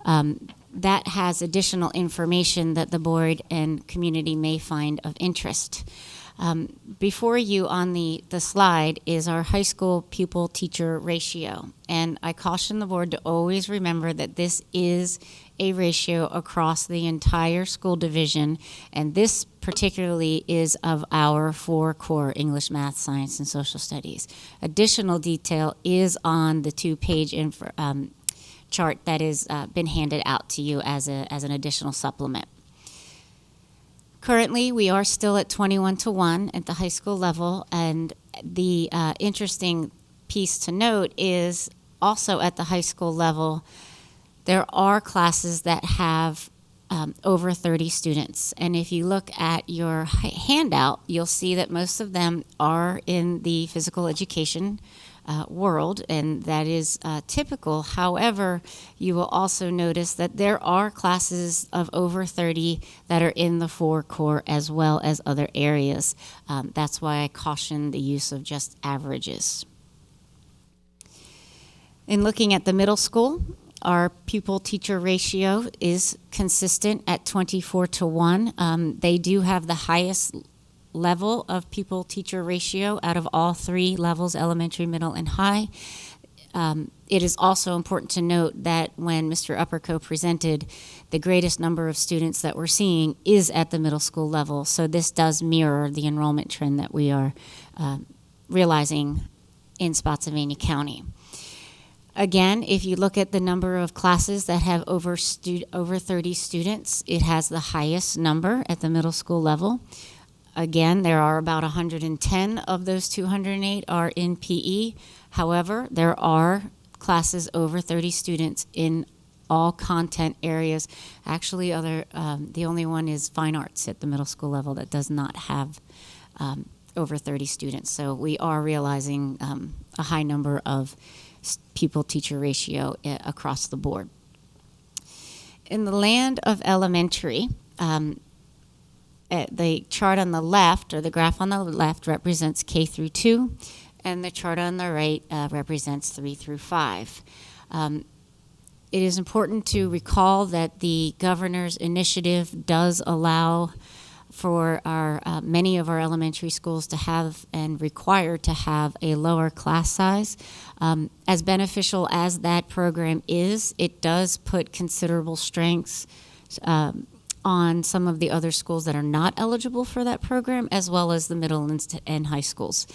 S9: That has additional information that the board and community may find of interest. Before you on the slide is our high school pupil-teacher ratio. And I caution the board to always remember that this is a ratio across the entire school division, and this particularly is of our 4 core English, Math, Science, and Social Studies. Additional detail is on the two-page chart that has been handed out to you as an additional supplement. Currently, we are still at 21-1 at the high school level, and the interesting piece to note is also at the high school level, there are classes that have over 30 students. And if you look at your handout, you'll see that most of them are in the physical education world, and that is typical. However, you will also notice that there are classes of over 30 that are in the 4 core as well as other areas. That's why I caution the use of just averages. In looking at the middle school, our pupil-teacher ratio is consistent at 24-1. They do have the highest level of pupil-teacher ratio out of all 3 levels, elementary, middle, and high. It is also important to note that when Mr. Upperco presented, the greatest number of students that we're seeing is at the middle school level. So this does mirror the enrollment trend that we are realizing in Spotsylvania County. Again, if you look at the number of classes that have over 30 students, it has the highest number at the middle school level. Again, there are about 110 of those 208 are in PE. However, there are classes over 30 students in all content areas. Actually, the only one is fine arts at the middle school level that does not have over 30 students. So we are realizing a high number of pupil-teacher ratio across the board. In the land of elementary, the chart on the left, or the graph on the left, represents K through 2, and the chart on the right represents 3 through 5. It is important to recall that the governor's initiative does allow for our many of our elementary schools to have and require to have a lower class size. As beneficial as that program is, it does put considerable strengths on some of the other schools that are not eligible for that program, as well as the middle and high schools.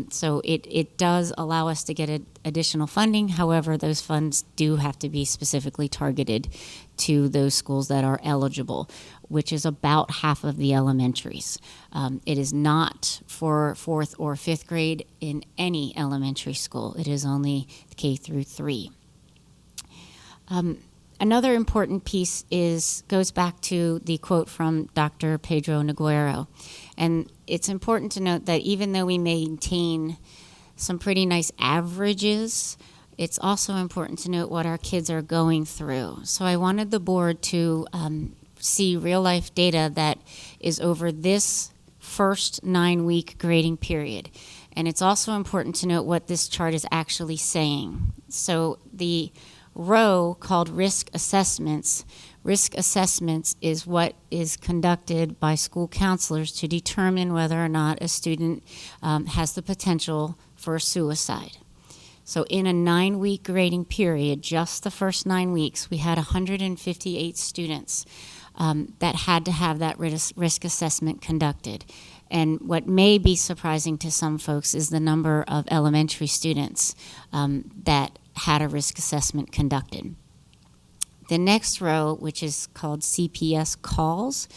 S9: So it does allow us to get additional funding. However, those funds do have to be specifically targeted to those schools that are eligible, which is about half of the elementaries. It is not for 4th or 5th grade in any elementary school. It is only K through 3. Another important piece goes back to the quote from Dr. Pedro Noguero. And it's important to note that even though we maintain some pretty nice averages, it's also important to note what our kids are going through. So I wanted the board to see real-life data that is over this first 9-week grading period. And it's also important to note what this chart is actually saying. So the row called risk assessments is what is conducted by school counselors to determine whether or not a student has the potential for suicide. So in a 9-week grading period, just the first 9 weeks, we had 158 students that had to have that risk assessment conducted. And what may be surprising to some folks is the number of elementary students that had a risk assessment conducted. The next row, which is called CPS calls,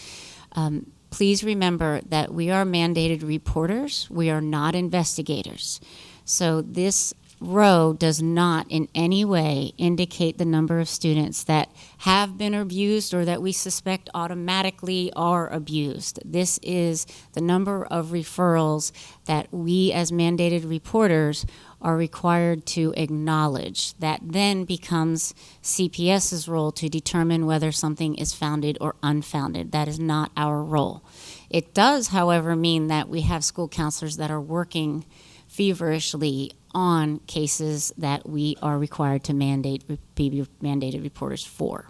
S9: please remember that we are mandated reporters. We are not investigators. So this row does not in any way indicate the number of students that have been abused or that we suspect automatically are abused. This is the number of referrals that we as mandated reporters are required to acknowledge. That then becomes CPS's role to determine whether something is founded or unfounded. That is not our role. It does, however, mean that we have school counselors that are working feverishly on cases that we are required to be mandated reporters for.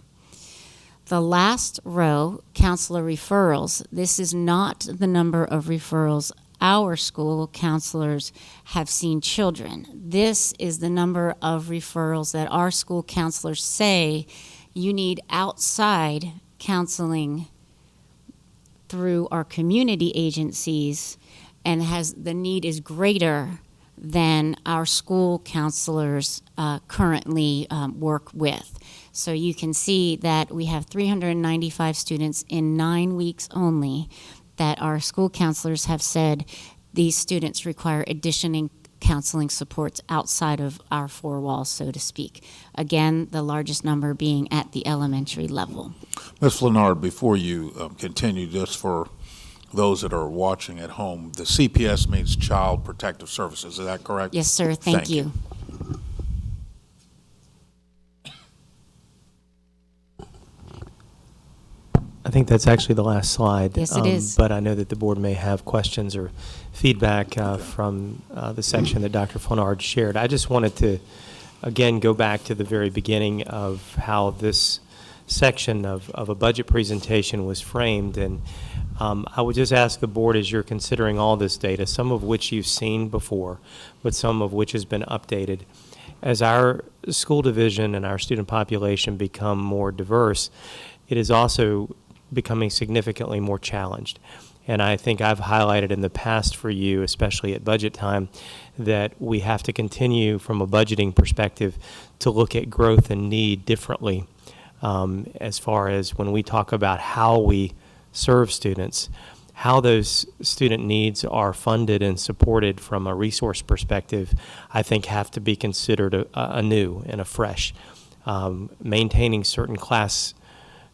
S9: The last row, counselor referrals. This is not the number of referrals our school counselors have seen children. This is the number of referrals that our school counselors say you need outside counseling through our community agencies, and the need is greater than our school counselors currently work with. So you can see that we have 395 students in 9 weeks only that our school counselors have said these students require additional counseling supports outside of our four walls, so to speak. Again, the largest number being at the elementary level.
S1: Ms. Leonard, before you continue, just for those that are watching at home, the CPS means Child Protective Services. Is that correct?
S9: Yes, sir. Thank you.
S5: I think that's actually the last slide.
S9: Yes, it is.
S5: But I know that the board may have questions or feedback from the section that Dr. Flannard shared. I just wanted to, again, go back to the very beginning of how this section of a budget presentation was framed. And I would just ask the board, as you're considering all this data, some of which you've seen before, but some of which has been updated, as our school division and our student population become more diverse, it is also becoming significantly more challenged. And I think I've highlighted in the past for you, especially at budget time, that we have to continue from a budgeting perspective to look at growth and need differently, as far as when we talk about how we serve students, how those student needs are funded and supported from a resource perspective, I think have to be considered anew and afresh. Maintaining certain class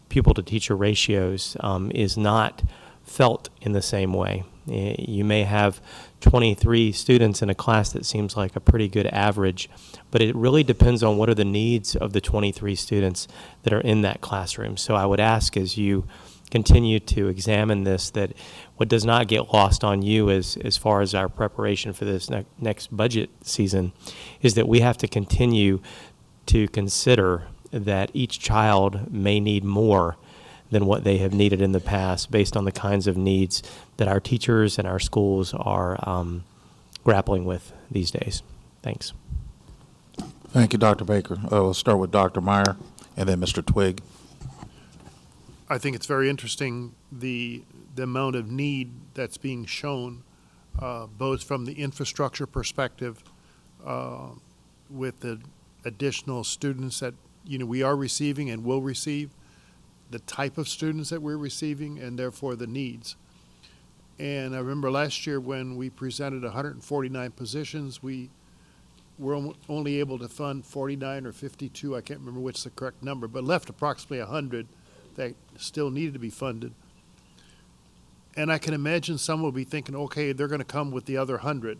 S5: pupil to teacher ratios is not felt in the same way. You may have 23 students in a class that seems like a pretty good average, but it really depends on what are the needs of the 23 students that are in that classroom. So I would ask, as you continue to examine this, that what does not get lost on you as far as our preparation for this next budget season is that we have to continue to consider that each child may need more than what they have needed in the past based on the kinds of needs that our teachers and our schools are grappling with these days. Thanks.
S1: Thank you, Dr. Baker. We'll start with Dr. Meyer and then Mr. Twigg.
S2: I think it's very interesting, the amount of need that's being shown, both from the infrastructure perspective, with the additional students that we are receiving and will receive, the type of students that we're receiving, and therefore the needs. And I remember last year when we presented 149 positions, we were only able to fund 49 or 52, I can't remember which is the correct number, but left approximately 100 that still needed to be funded. And I can imagine some will be thinking, okay, they're going to come with the other 100.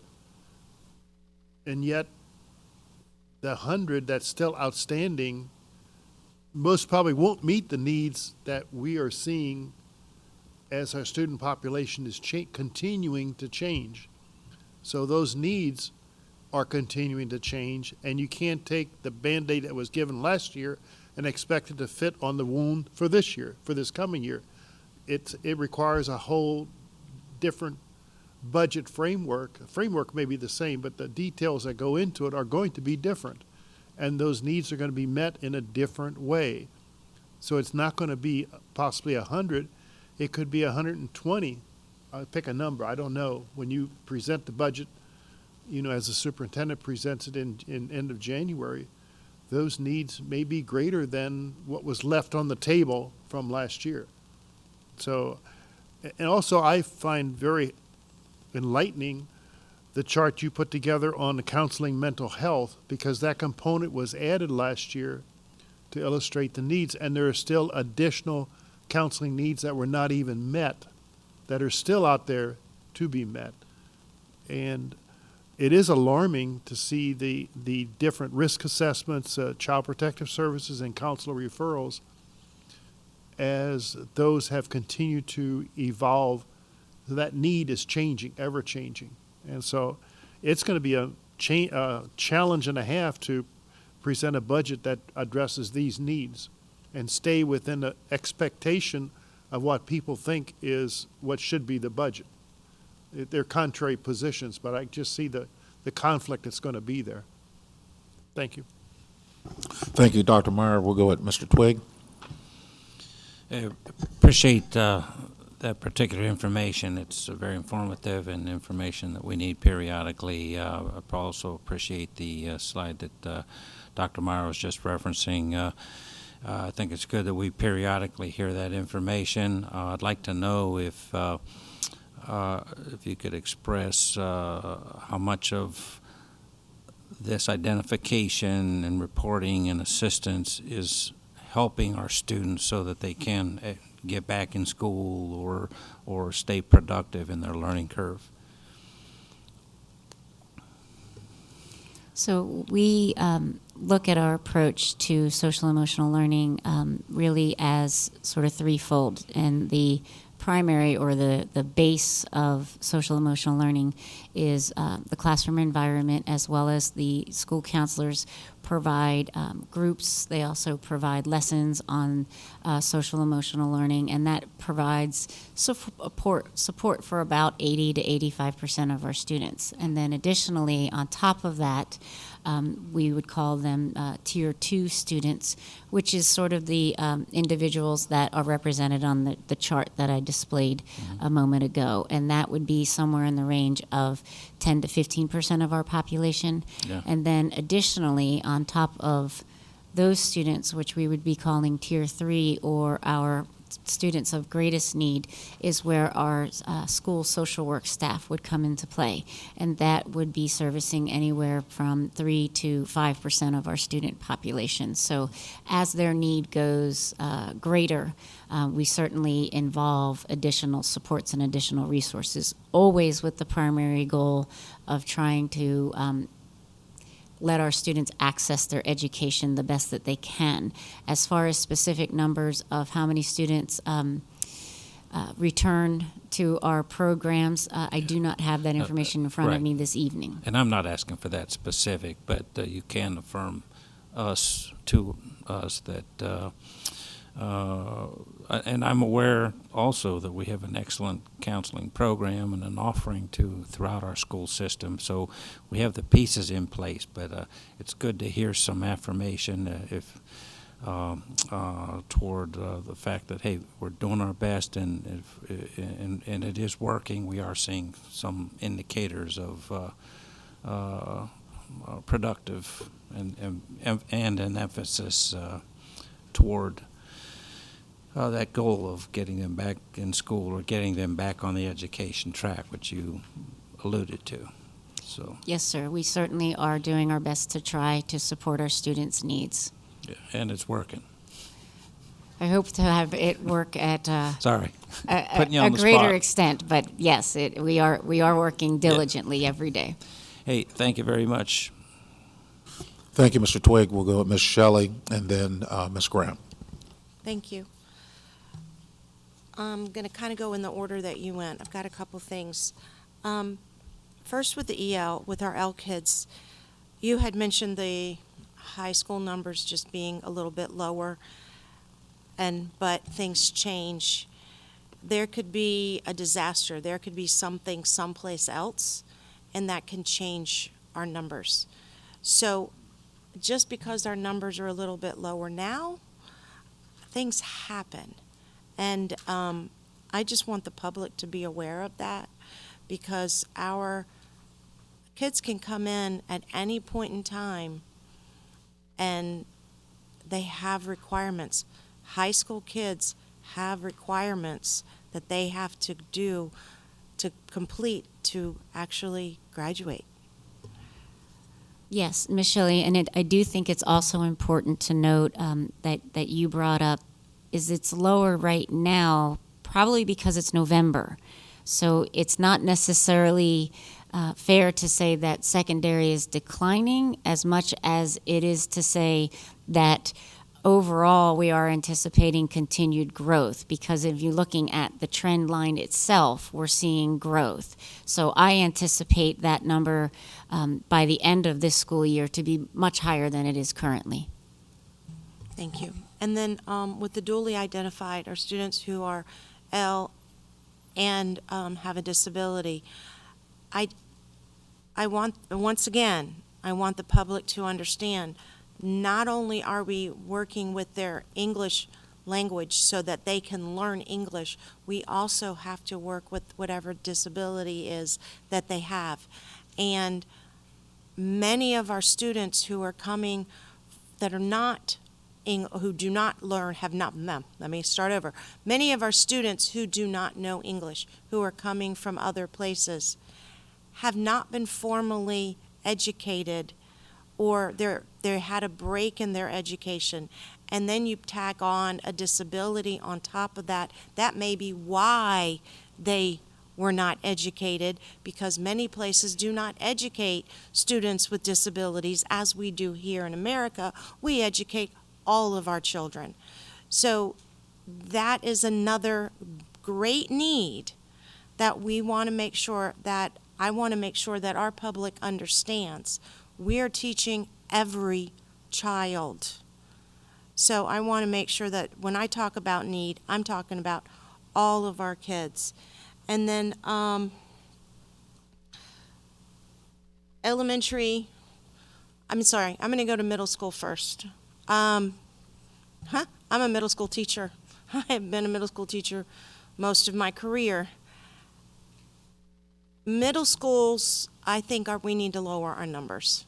S2: And yet, the 100 that's still outstanding most probably won't meet the needs that we are seeing as our student population is continuing to change. So those needs are continuing to change, and you can't take the Band-Aid that was given last year and expect it to fit on the wound for this year, for this coming year. It requires a whole different budget framework. The framework may be the same, but the details that go into it are going to be different. And those needs are going to be met in a different way. So it's not going to be possibly 100. It could be 120. I'll pick a number. I don't know. When you present the budget, as the superintendent presents it in end of January, those needs may be greater than what was left on the table from last year. So, and also I find very enlightening the chart you put together on the counseling mental health, because that component was added last year to illustrate the needs, and there are still additional counseling needs that were not even met that are still out there to be met. And it is alarming to see the different risk assessments, child protective services, and counselor referrals as those have continued to evolve. That need is changing, ever changing. And so it's going to be a challenge and a half to present a budget that addresses these needs and stay within the expectation of what people think is what should be the budget. They're contrary positions, but I just see the conflict that's going to be there. Thank you.
S1: Thank you, Dr. Meyer. We'll go at Mr. Twigg.
S6: Appreciate that particular information. It's very informative and information that we need periodically. I also appreciate the slide that Dr. Meyer was just referencing. I think it's good that we periodically hear that information. I'd like to know if you could express how much of this identification and reporting and assistance is helping our students so that they can get back in school or stay productive in their learning curve.
S9: So we look at our approach to social emotional learning really as sort of threefold. And the primary or the base of social emotional learning is the classroom environment, as well as the school counselors provide groups. They also provide lessons on social emotional learning, and that provides support for about 80 to 85% of our students. And then additionally, on top of that, we would call them Tier 2 students, which is sort of the individuals that are represented on the chart that I displayed a moment ago. And that would be somewhere in the range of 10 to 15% of our population.
S6: Yeah.
S9: And then additionally, on top of those students, which we would be calling Tier 3 or our students of greatest need, is where our school social work staff would come into play. And that would be servicing anywhere from 3 to 5% of our student population. So as their need goes greater, we certainly involve additional supports and additional resources, always with the primary goal of trying to let our students access their education the best that they can. As far as specific numbers of how many students return to our programs, I do not have that information in front of
S6: right.
S9: me this evening.
S6: And I'm not asking for that specific, but you can affirm to us that, and I'm aware also that we have an excellent counseling program and an offering throughout our school system. So we have the pieces in place, but it's good to hear some affirmation toward the fact that, hey, we're doing our best and it is working. We are seeing some indicators of productive and an emphasis toward that goal of getting them back in school or getting them back on the education track, which you alluded to. So
S9: Yes, sir. We certainly are doing our best to try to support our students' needs.
S6: yeah, and it's working.
S9: I hope to have it work at
S6: Sorry,
S9: a
S6: putting you on the
S9: greater
S6: spot.
S9: extent, but yes, we are working diligently every day.
S6: Hey, thank you very much.
S1: Thank you, Mr. Twigg. We'll go with Ms. Shelley and then Ms. Graham.
S7: Thank you. I'm going to kind of go in the order that you went. I've got a couple things. First, with the EL, with our L kids, you had mentioned the high school numbers just being a little bit lower, but things change. There could be a disaster. There could be something someplace else, and that can change our numbers. So just because our numbers are a little bit lower now, things happen. And I just want the public to be aware of that, because our kids can come in at any point in time and they have requirements. High school kids have requirements that they have to do to complete to actually graduate.
S9: Yes, Ms. Shelley, and I do think it's also important to note that you brought up is it's lower right now, probably because it's November. So it's not necessarily fair to say that secondary is declining as much as it is to say that overall we are anticipating continued growth, because if you're looking at the trend line itself, we're seeing growth. So I anticipate that number by the end of this school year to be much higher than it is currently.
S7: Thank you. And then with the dually identified, or students who are L and have a disability, I want, once again, I want the public to understand, not only are we working with their English language so that they can learn English, we also have to work with whatever disability is that they have. And many of our students who are coming that are not who do not learn, have not, no, let me start over. Many of our students who do not know English, who are coming from other places, have not been formally educated, or they had a break in their education, and then you tack on a disability on top of that. That may be why they were not educated, because many places do not educate students with disabilities as we do here in America. We educate all of our children. So that is another great need that we want to make sure that I want to make sure that our public understands. We are teaching every child. So I want to make sure that when I talk about need, I'm talking about all of our kids. And then elementary, I'm sorry, I'm going to go to middle school first. I'm a middle school teacher. I have been a middle school teacher most of my career. Middle schools, I think we need to lower our numbers.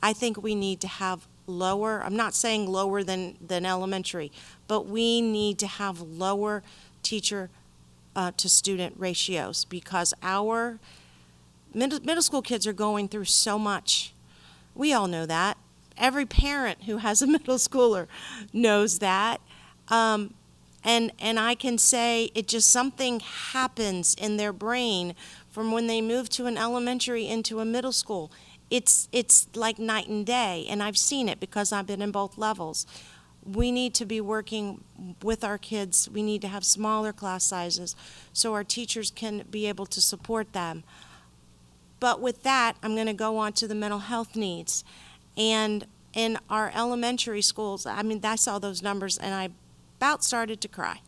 S7: I think we need to have lower, I'm not saying lower than elementary, but we need to have lower teacher to student ratios, because our middle school kids are going through so much. We all know that. Every parent who has a middle schooler knows that. And I can say it just, something happens in their brain from when they move to an elementary into a middle school. It's like night and day, and I've seen it because I've been in both levels. We need to be working with our kids. We need to have smaller class sizes so our teachers can be able to support them. But with that, I'm going to go on to the mental health needs. And in our elementary schools, I mean, I saw those numbers and I about started to cry.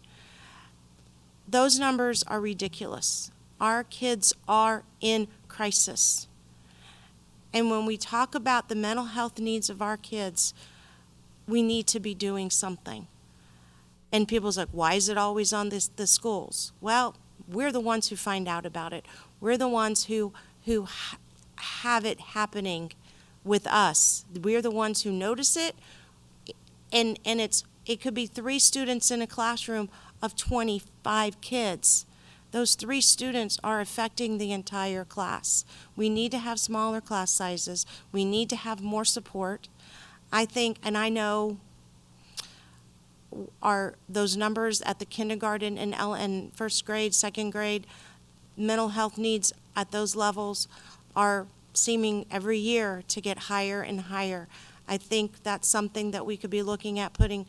S7: Those numbers are ridiculous. Our kids are in crisis. And when we talk about the mental health needs of our kids, we need to be doing something. And people's like, why is it always on the schools? Well, we're the ones who find out about it. We're the ones who have it happening with us. We're the ones who notice it, and it could be 3 students in a classroom of 25 kids. Those 3 students are affecting the entire class. We need to have smaller class sizes. We need to have more support. I think, and I know those numbers at the kindergarten and first grade, second grade, mental health needs at those levels are seeming every year to get higher and higher. I think that's something that we could be looking at, putting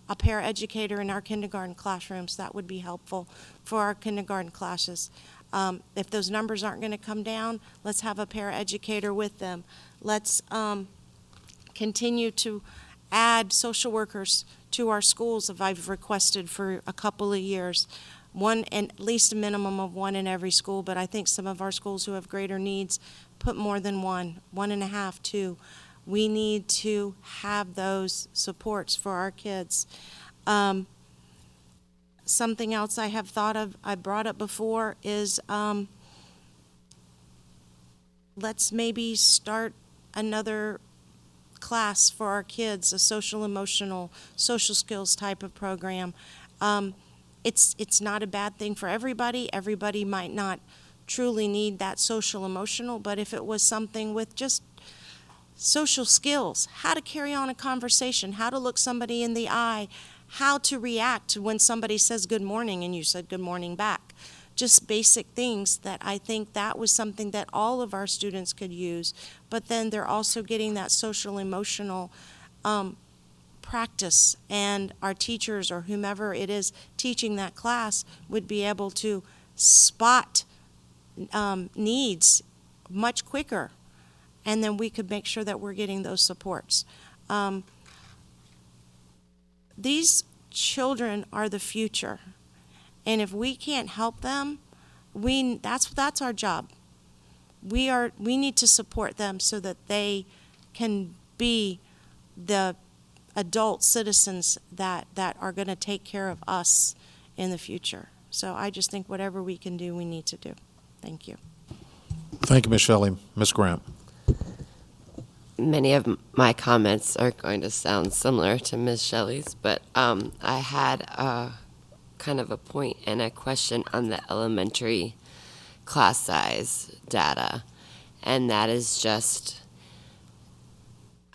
S7: a paraeducator in our kindergarten classrooms. That would be helpful for our kindergarten classes. If those numbers aren't going to come down, let's have a paraeducator with them. Let's continue to add social workers to our schools, if I've requested for a couple of years. One, and at least a minimum of 1 in every school, but I think some of our schools who have greater needs put more than 1, 1.5, 2. We need to have those supports for our kids. Something else I have thought of, I brought up before, is let's maybe start another class for our kids, a social emotional, social skills type of program. It's not a bad thing for everybody. Everybody might not truly need that social emotional, but if it was something with just social skills, how to carry on a conversation, how to look somebody in the eye, how to react when somebody says good morning and you said good morning back. Just basic things that I think that was something that all of our students could use, but then they're also getting that social emotional practice, and our teachers or whomever it is teaching that class would be able to spot needs much quicker, and then we could make sure that we're getting those supports. These children are the future, and if we can't help them, that's our job. We need to support them so that they can be the adult citizens that are going to take care of us in the future. So I just think whatever we can do, we need to do. Thank you.
S1: Thank you, Ms. Shelley. Ms. Grant.
S10: Many of my comments are going to sound similar to Ms. Shelley's, but I had kind of a point and a question on the elementary class size data, and that is just,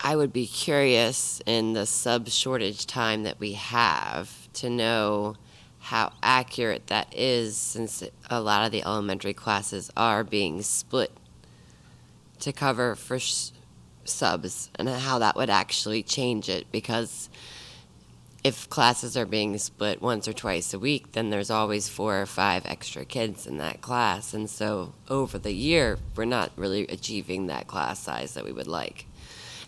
S10: I would be curious in the sub-shortage time that we have to know how accurate that is, since a lot of the elementary classes are being split to cover for subs, and how that would actually change it, because if classes are being split once or twice a week, then there's always 4 or 5 extra kids in that class, and so over the year we're not really achieving that class size that we would like.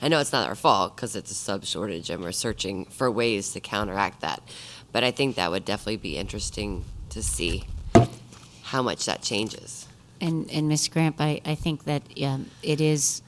S10: I know it's not our fault because it's a sub shortage and we're searching for ways to counteract that, but I think that would definitely be interesting to see how much that changes.
S9: And Ms. Gramp, I think that it is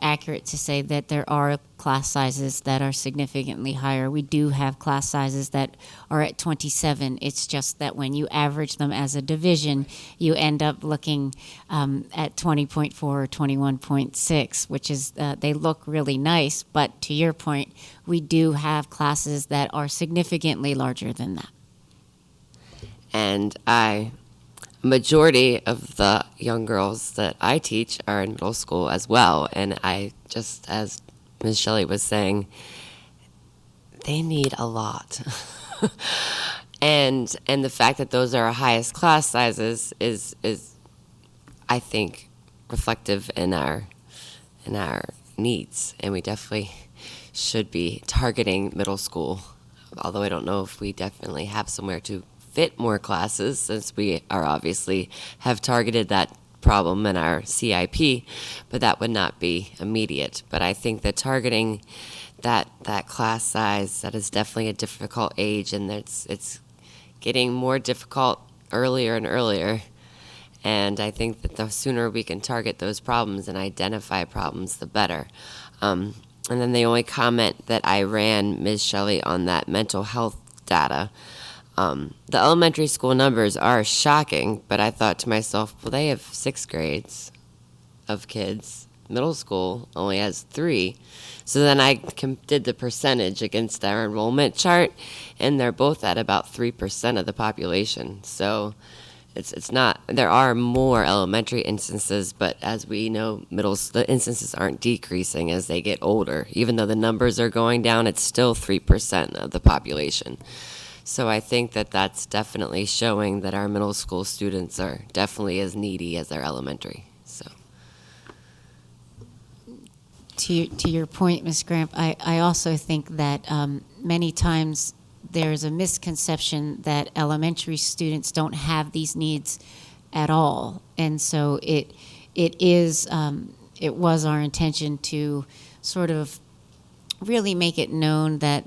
S9: accurate to say that there are class sizes that are significantly higher. We do have class sizes that are at 27. It's just that when you average them as a division, you end up looking at 20.4 or 21.6, which is, they look really nice, but to your point, we do have classes that are significantly larger than that.
S10: And majority of the young girls that I teach are in middle school as well, and I just, as Ms. Shelley was saying, they need a lot. and the fact that those are our highest class sizes is I think reflective in our needs, and we definitely should be targeting middle school, although I don't know if we definitely have somewhere to fit more classes, since we are obviously have targeted that problem in our CIP, but that would not be immediate. But I think that targeting that class size, that is definitely a difficult age, and it's getting more difficult earlier and earlier. And I think that the sooner we can target those problems and identify problems, the better. And then the only comment that I ran, Ms. Shelley, on that mental health data, the elementary school numbers are shocking, but I thought to myself, well, they have 6 grades of kids. Middle school only has 3. So then I did the percentage against our enrollment chart, and they're both at about 3% of the population. So it's not, there are more elementary instances, but as we know, the instances aren't decreasing as they get older. Even though the numbers are going down, it's still 3% of the population. So I think that that's definitely showing that our middle school students are definitely as needy as our elementary. So,
S9: To your point, Ms. Gramp, I also think that many times there's a misconception that elementary students don't have these needs at all, and so it was our intention to sort of really make it known that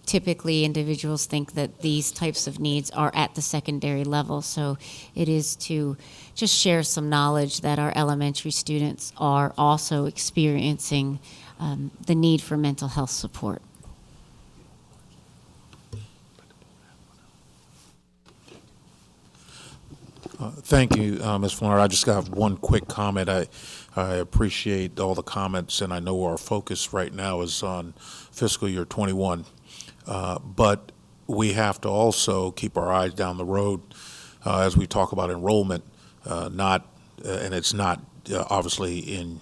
S9: typically individuals think that these types of needs are at the secondary level. So it is to just share some knowledge that our elementary students are also experiencing the need for mental health support.
S1: Thank you, Ms. Fleur. I just got one quick comment. I appreciate all the comments, and I know our focus right now is on fiscal year 21. But we have to also keep our eyes down the road as we talk about enrollment, and it's not obviously in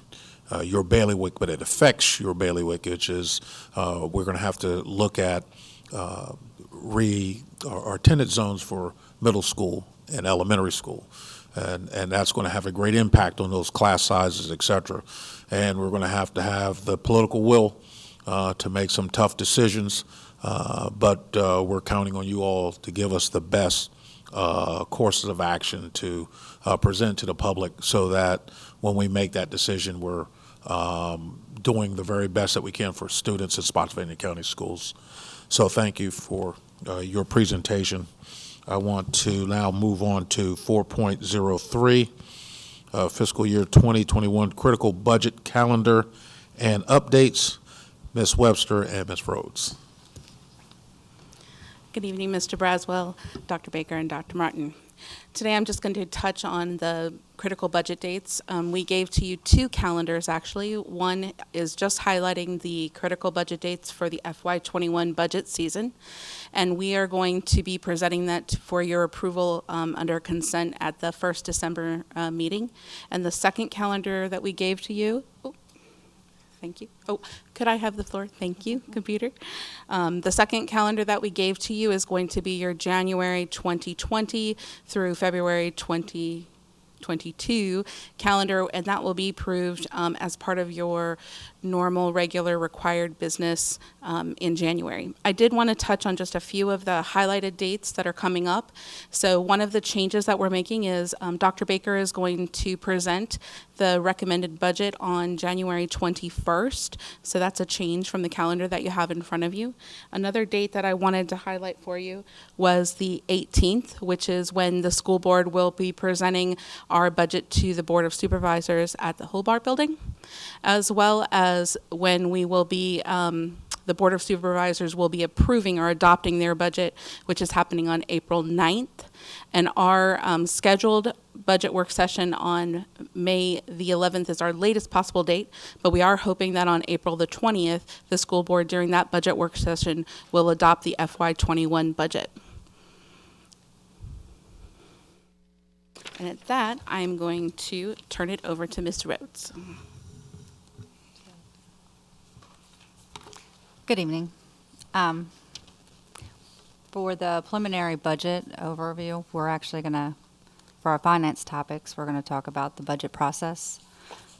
S1: your bailiwick, but it affects your bailiwick, which is we're going to have to look at our attendance zones for middle school and elementary school. And that's going to have a great impact on those class sizes, et cetera. And we're going to have the political will to make some tough decisions, but we're counting on you all to give us the best courses of action to present to the public so that when we make that decision, we're doing the very best that we can for students at Spotsylvania County Schools. So thank you for your presentation. I want to now move on to 4.03, fiscal year 2021 critical budget calendar and updates. Ms. Webster and Ms. Rhodes.
S11: Good evening, Mr. Braswell, Dr. Baker, and Dr. Martin. Today I'm just going to touch on the critical budget dates. We gave to you two calendars, actually. One is just highlighting the critical budget dates for the FY21 budget season, and we are going to be presenting that for your approval under consent at the first December meeting. And the second calendar that we gave to you, thank you. Oh, could I have the floor? Thank you, computer. The second calendar that we gave to you is going to be your January 2020 through February 2022 calendar, and that will be approved as part of your normal, regular, required business in January. I did want to touch on just a few of the highlighted dates that are coming up. So one of the changes that we're making is Dr. Baker is going to present the recommended budget on January 21st. So that's a change from the calendar that you have in front of you. Another date that I wanted to highlight for you was the 18th, which is when the school board will be presenting our budget to the Board of Supervisors at the Hobart Building, as well as when we will be, the Board of Supervisors will be approving or adopting their budget, which is happening on April 9th. And our scheduled budget work session on May the 11th is our latest possible date, but we are hoping that on April the 20th, the school board during that budget work session will adopt the FY21 budget. And at that, I'm going to turn it over to Ms. Rhodes.
S12: Good evening. For the preliminary budget overview, we're actually going to, for our finance topics, we're going to talk about the budget process,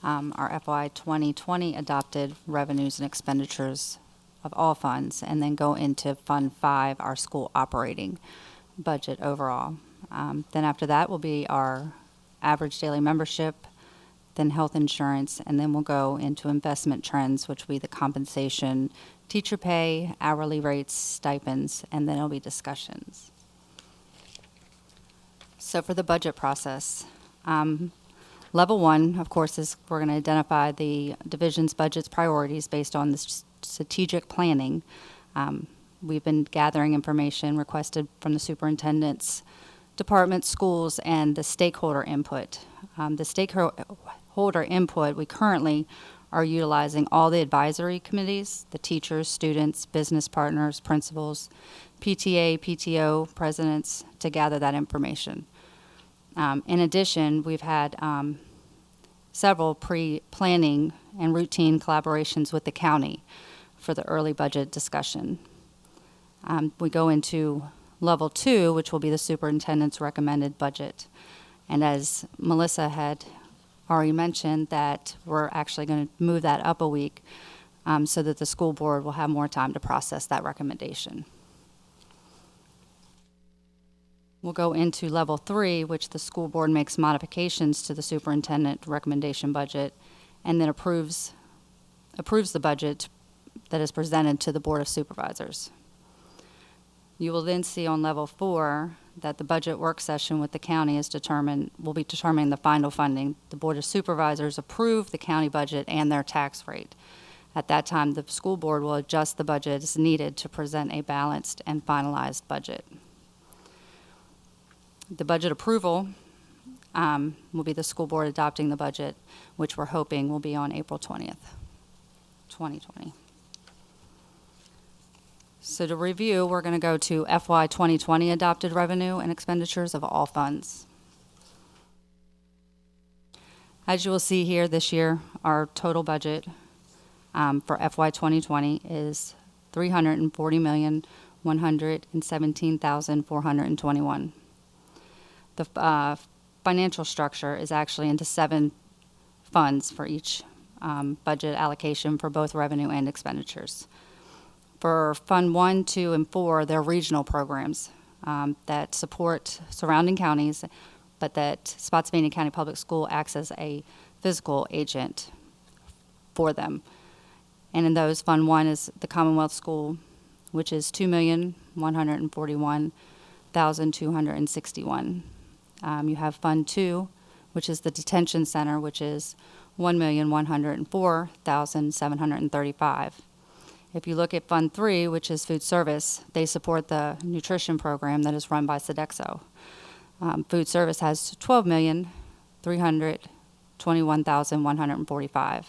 S12: our FY 2020 adopted revenues and expenditures of all funds, and then go into Fund 5, our school operating budget overall. Then after that will be our average daily membership, then health insurance, and then we'll go into investment trends, which will be the compensation, teacher pay, hourly rates, stipends, and then it'll be discussions. So for the budget process, level one, of course, is we're going to identify the division's budget's priorities based on the strategic planning. We've been gathering information requested from the superintendents, departments, schools, and the stakeholder input. The stakeholder input, we currently are utilizing all the advisory committees, the teachers, students, business partners, principals, PTA, PTO, presidents, to gather that information. In addition, we've had several pre-planning and routine collaborations with the county for the early budget discussion. We go into level 2, which will be the superintendent's recommended budget. And as Melissa had already mentioned, that we're actually going to move that up a week so that the school board will have more time to process that recommendation. We'll go into level 3, which the school board makes modifications to the superintendent recommendation budget and then approves the budget that is presented to the Board of Supervisors. You will then see on level 4 that the budget work session with the county will be determining the final funding. The Board of Supervisors approve the county budget and their tax rate. At that time, the school board will adjust the budget as needed to present a balanced and finalized budget. The budget approval will be the school board adopting the budget, which we're hoping will be on April 20th, 2020. So to review, we're going to go to FY 2020 adopted revenue and expenditures of all funds. As you will see here this year, our total budget for FY 2020 is $340,117,421. The financial structure is actually into 7 funds for each budget allocation for both revenue and expenditures. For Fund 1, 2, and 4, they're regional programs that support surrounding counties, but that Spotsylvania County Public School acts as a physical agent for them. And in those, Fund 1 is the Commonwealth School, which is $2,141,261. You have Fund 2, which is the Detention Center, which is $1,104,735. If you look at Fund 3, which is Food Service, they support the nutrition program that is run by Sodexo. Food Service has $12,321,145.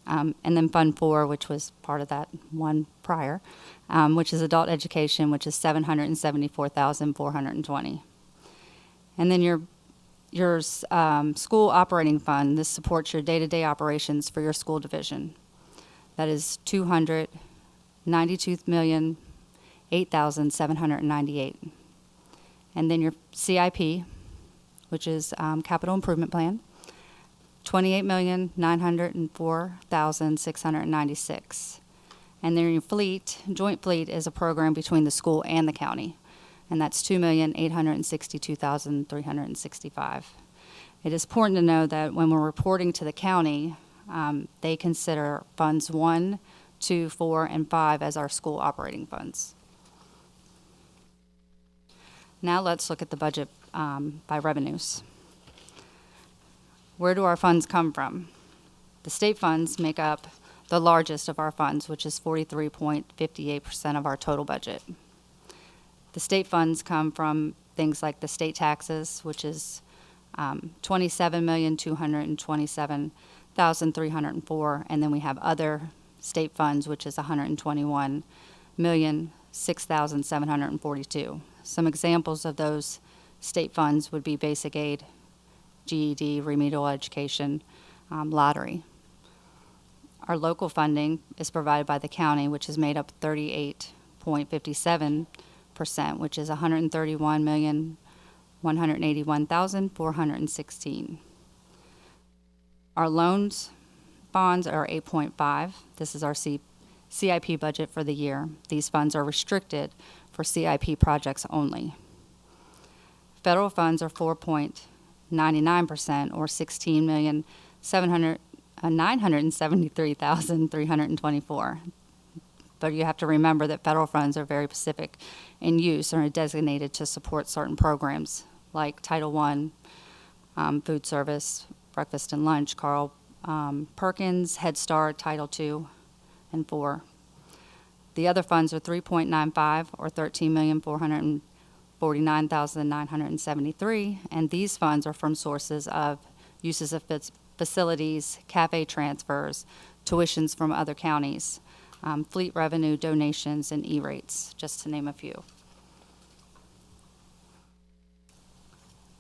S12: And then Fund 4, which was part of that one prior, which is Adult Education, which is $774,420. And then your school operating fund, this supports your day-to-day operations for your school division. That is $292,008,798. And then your CIP, which is Capital Improvement Plan, $28,904,696. And then your fleet, joint fleet, is a program between the school and the county, and that's $2,862,365. It is important to know that when we're reporting to the county, they consider funds 1, 2, 4, and 5 as our school operating funds. Now let's look at the budget by revenues. Where do our funds come from? The state funds make up the largest of our funds, which is 43.58% of our total budget. The state funds come from things like the state taxes, which is $27,227,304, and then we have other state funds, which is $121,006,742. Some examples of those state funds would be basic aid, GED, remedial education, lottery. Our local funding is provided by the county, which is made up 38.57%, which is $131,181,416. Our loans bonds are 8.5. This is our CIP budget for the year. These funds are restricted for CIP projects only. Federal funds are 4.99%, or $16,973,324. But you have to remember that federal funds are very specific in use and are designated to support certain programs like Title I, Food Service, Breakfast and Lunch, Carl Perkins, Head Start, Title II, and IV. The other funds are 3.95, or $13,449,973, and these funds are from sources of uses of facilities, cafe transfers, tuitions from other counties, fleet revenue, donations, and E-rates, just to name a few.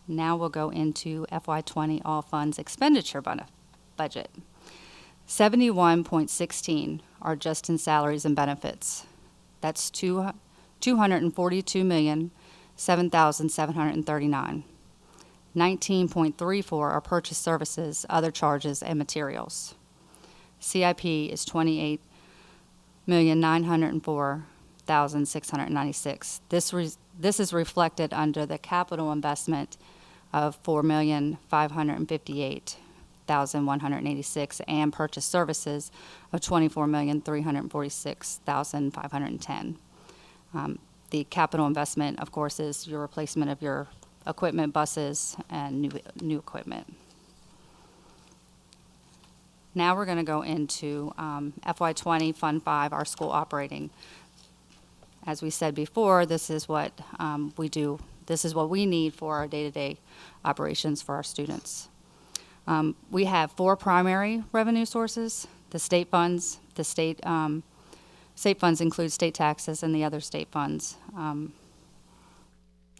S12: Now we'll go into FY20 all funds expenditure budget. 71.16 are just in salaries and benefits. That's $242,007,739. 19.34 are purchase services, other charges, and materials. CIP is $28,904,696. This is reflected under the capital investment of $4,558,186 and purchase services of $24,346,510. The capital investment, of course, is your replacement of your equipment, buses, and new equipment. Now we're going to go into FY20 Fund 5, our school operating. As we said before, this is what we do This is what we need for our day-to-day operations for our students. We have 4 primary revenue sources: the state funds. The state funds include state taxes and the other state funds.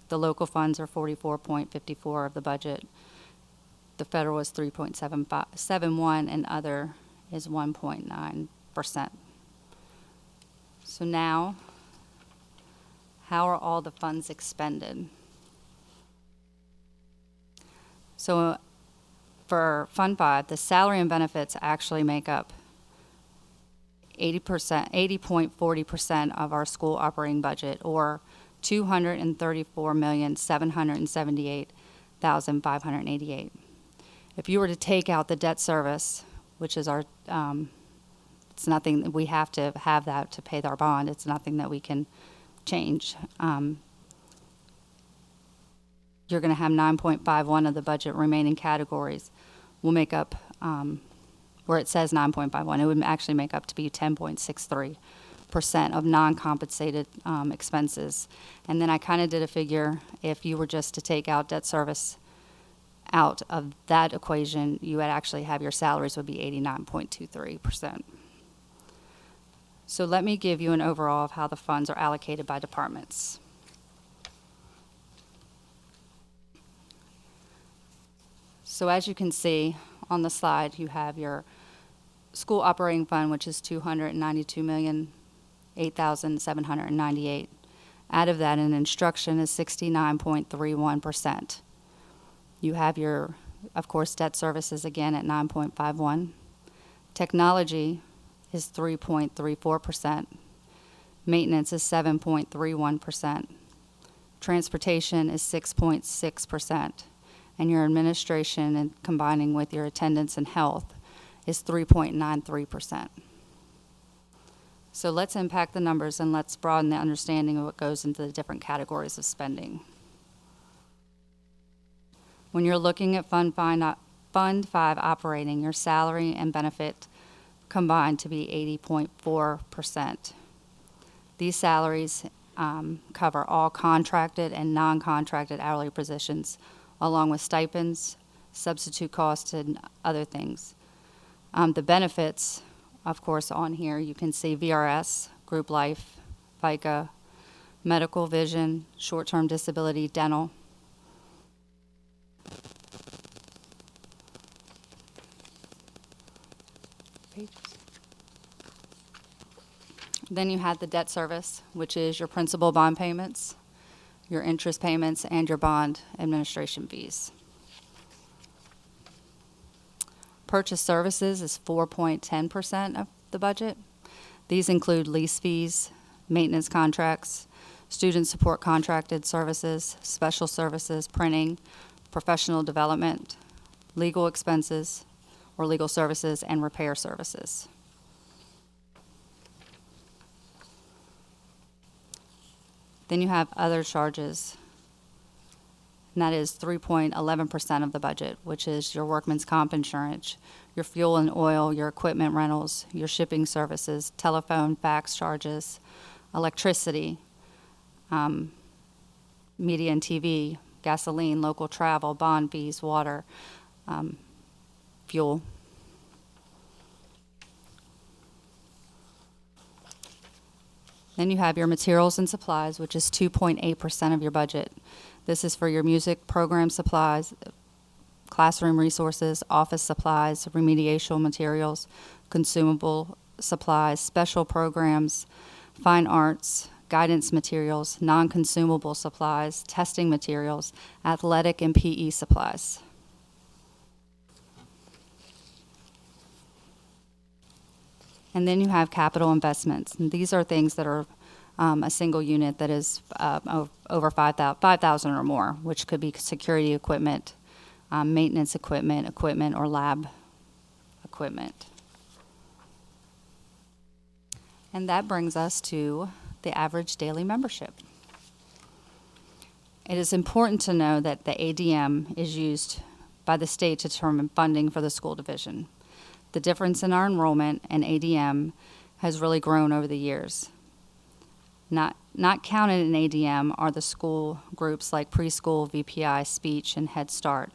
S12: The local funds are 44.54 of the budget. The federal is 3.71, and other is 1.9%. So now, how are all the funds expended? So for Fund 5, the salary and benefits actually make up 80.40% of our school operating budget, or $234,778,588. If you were to take out the debt service, which is our, it's nothing, we have to have that to pay our bond. It's nothing that we can change. You're going to have 9.51 of the budget remaining categories will make up, where it says 9.51, it would actually make up to be 10.63% of non-compensated expenses. And then I kind of did a figure, if you were just to take out debt service out of that equation, you would actually have your salaries would be 89.23%. So let me give you an overall of how the funds are allocated by departments. So as you can see on the slide, you have your school operating fund, which is $292,008,798. Out of that, an instruction is 69.31%. You have your, of course, debt services again at 9.51. Technology is 3.34%. Maintenance is 7.31%. Transportation is 6.6%. And your administration, and combining with your attendance and health, is 3.93%. So let's unpack the numbers and let's broaden the understanding of what goes into the different categories of spending. When you're looking at Fund 5 operating, your salary and benefit combined to be 80.4%. These salaries cover all contracted and non-contracted hourly positions, along with stipends, substitute costs, and other things. The benefits, of course, on here, you can see VRS, group life, FICA, medical, vision, short-term disability, dental. Then you had the debt service, which is your principal bond payments, your interest payments, and your bond administration fees. Purchase services is 4.10% of the budget. These include lease fees, maintenance contracts, student support contracted services, special services, printing, professional development, legal expenses or legal services, and repair services. Then you have other charges, and that is 3.11% of the budget, which is your workman's comp insurance, your fuel and oil, your equipment rentals, your shipping services, telephone, fax charges, electricity, media and TV, gasoline, local travel, bond fees, water, fuel. Then you have your materials and supplies, which is 2.8% of your budget. This is for your music program supplies, classroom resources, office supplies, remediation materials, consumable supplies, special programs, fine arts, guidance materials, non-consumable supplies, testing materials, athletic and PE supplies. And then you have capital investments. And these are things that are a single unit that is over 5,000 or more, which could be security equipment, maintenance equipment, or lab equipment. And that brings us to the average daily membership. It is important to know that the ADM is used by the state to determine funding for the school division. The difference in our enrollment and ADM has really grown over the years. Not counted in ADM are the school groups like preschool, VPI, speech, and Head Start.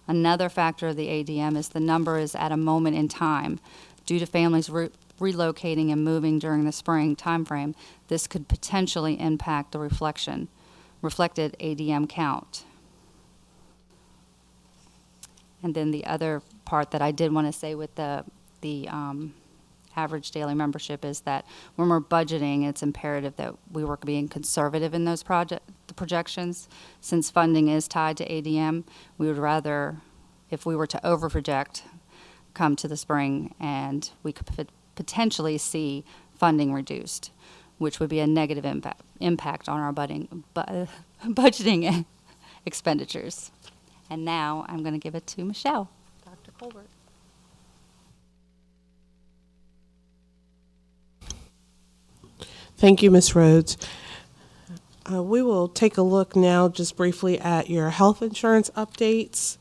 S12: Another factor of the ADM is the number is at a moment in time. Due to families relocating and moving during the spring timeframe, this could potentially impact the reflected ADM count. And then the other part that I did want to say with the average daily membership is that when we're budgeting, it's imperative that we work being conservative in those projections. Since funding is tied to ADM, we would rather, if we were to over-project, come to the spring and we could potentially see funding reduced, which would be a negative impact on our budgeting expenditures. And now I'm going to give it to Michelle, Dr. Colbert.
S13: Thank you, Ms. Rhodes. We will take a look now just briefly at your health insurance updates.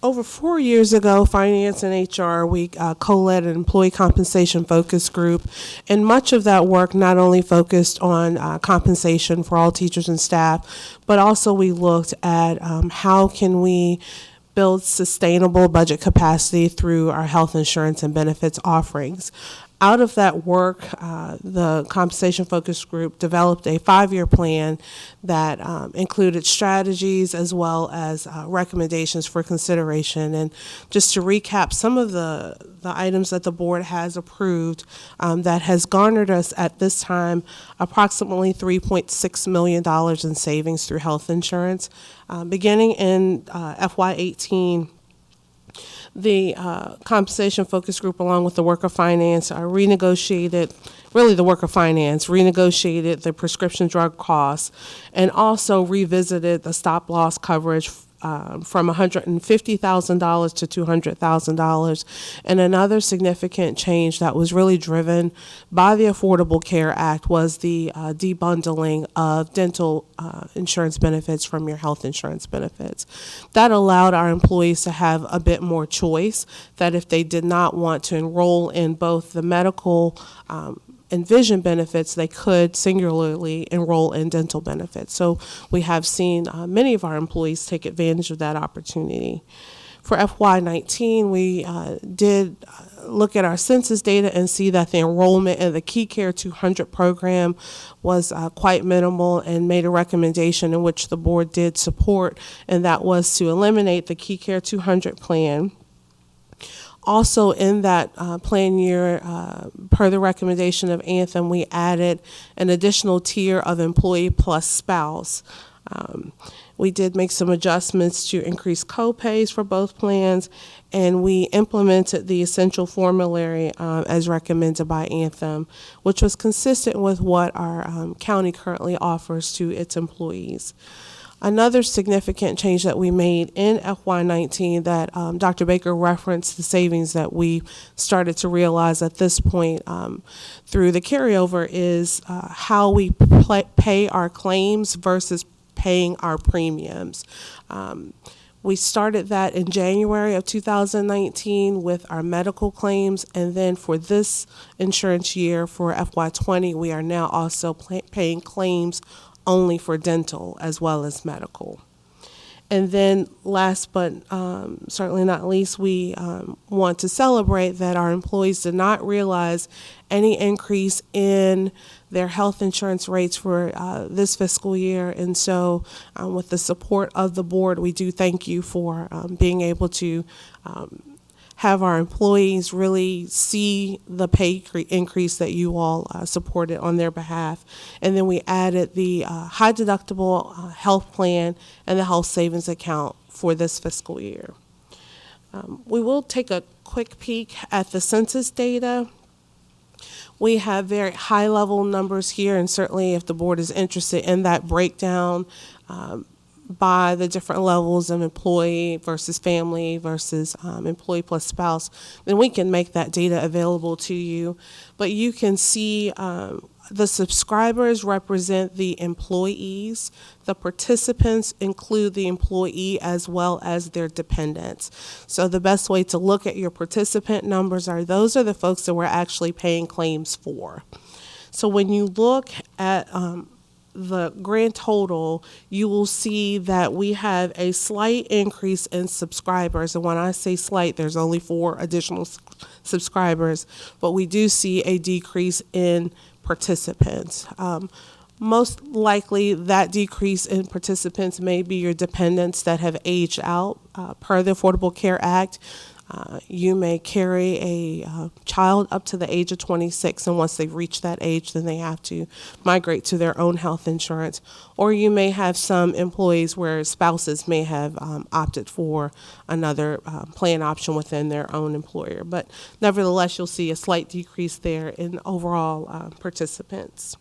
S13: Over 4 years ago, Finance and HR, we co-led an employee compensation focus group, and much of that work not only focused on compensation for all teachers and staff, but also we looked at how can we build sustainable budget capacity through our health insurance and benefits offerings. Out of that work, the compensation focus group developed a 5-year plan that included strategies as well as recommendations for consideration. And just to recap some of the items that the board has approved that has garnered us at this time approximately $3.6 million in savings through health insurance. Beginning in FY18, the compensation focus group, along with the work of finance, renegotiated the prescription drug costs and also revisited the stop loss coverage from $150,000 to $200,000. And another significant change that was really driven by the Affordable Care Act was the debundling of dental insurance benefits from your health insurance benefits. That allowed our employees to have a bit more choice, that if they did not want to enroll in both the medical and vision benefits, they could singularly enroll in dental benefits. So we have seen many of our employees take advantage of that opportunity. For FY19, we did look at our census data and see that the enrollment in the Key Care 200 program was quite minimal, and made a recommendation in which the board did support, and that was to eliminate the Key Care 200 plan. Also in that plan year, per the recommendation of Anthem, we added an additional tier of employee plus spouse. We did make some adjustments to increase co-pays for both plans, and we implemented the essential formulary as recommended by Anthem, which was consistent with what our county currently offers to its employees. Another significant change that we made in FY19 that Dr. Baker referenced the savings that we started to realize at this point through the carryover is how we pay our claims versus paying our premiums. We started that in January of 2019 with our medical claims, and then for this insurance year for FY20, we are now also paying claims only for dental as well as medical. And then last but certainly not least, we want to celebrate that our employees did not realize any increase in their health insurance rates for this fiscal year. And so with the support of the board, we do thank you for being able to have our employees really see the pay increase that you all supported on their behalf. And then we added the high deductible health plan and the health savings account for this fiscal year. We will take a quick peek at the census data. We have very high level numbers here, and certainly if the board is interested in that breakdown by the different levels of employee versus family versus employee plus spouse, then we can make that data available to you. But you can see the subscribers represent the employees. The participants include the employee as well as their dependents. So the best way to look at your participant numbers are those are the folks that we're actually paying claims for. So when you look at the grand total, you will see that we have a slight increase in subscribers. And when I say slight, there's only 4 additional subscribers, but we do see a decrease in participants. Most likely that decrease in participants may be your dependents that have aged out. Per the Affordable Care Act, you may carry a child up to the age of 26, and once they've reached that age, then they have to migrate to their own health insurance. Or you may have some employees where spouses may have opted for another plan option within their own employer. But nevertheless, you'll see a slight decrease there in overall participants.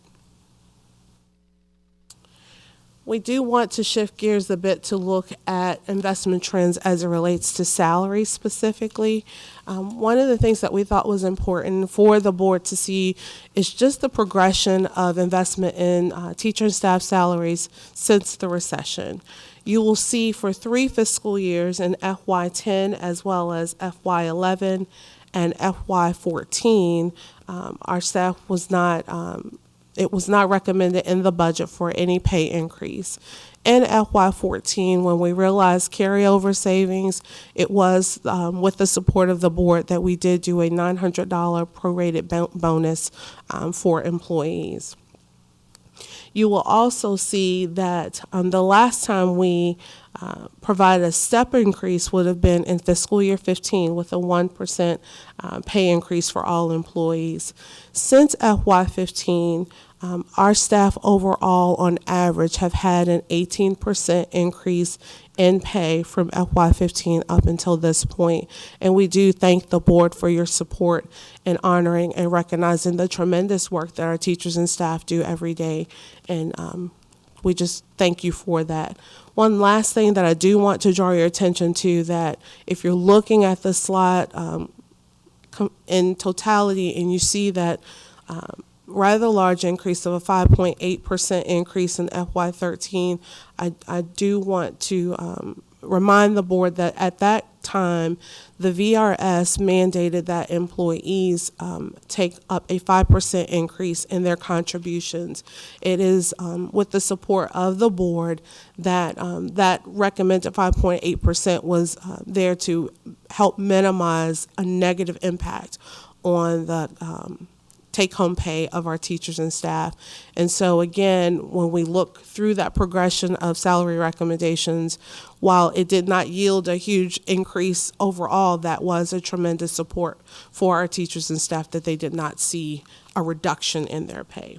S13: We do want to shift gears a bit to look at investment trends as it relates to salary specifically. One of the things that we thought was important for the board to see is just the progression of investment in teacher and staff salaries since the recession. You will see for 3 fiscal years in FY10 as well as FY11 and FY14, our staff was not it was not recommended in the budget for any pay increase. In FY14, when we realized carryover savings, it was with the support of the board that we did do a $900 prorated bonus for employees. You will also see that the last time we provided a step increase would have been in fiscal year 15 with a 1% pay increase for all employees. Since FY15, our staff overall on average have had an 18% increase in pay from FY15 up until this point. And we do thank the board for your support in honoring and recognizing the tremendous work that our teachers and staff do every day. And we just thank you for that. One last thing that I do want to draw your attention to, that if you're looking at the slide in totality and you see that rather large increase of a 5.8% increase in FY13, I do want to remind the board that at that time, the VRS mandated that employees take up a 5% increase in their contributions. It is with the support of the board that that recommended 5.8% was there to help minimize a negative impact on the take-home pay of our teachers and staff. And so again, when we look through that progression of salary recommendations, while it did not yield a huge increase overall, that was a tremendous support for our teachers and staff, that they did not see a reduction in their pay.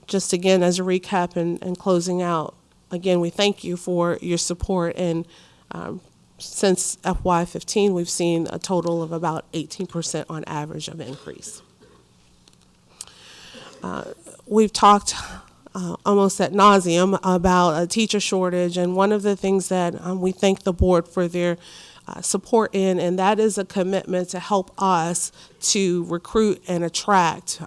S13: Just again, as a recap and closing out, again, we thank you for your support. And since FY15, we've seen a total of about 18% on average of increase. We've talked almost ad nauseum about a teacher shortage, and one of the things that we thank the board for their support in, and that is a commitment to help us to recruit and attract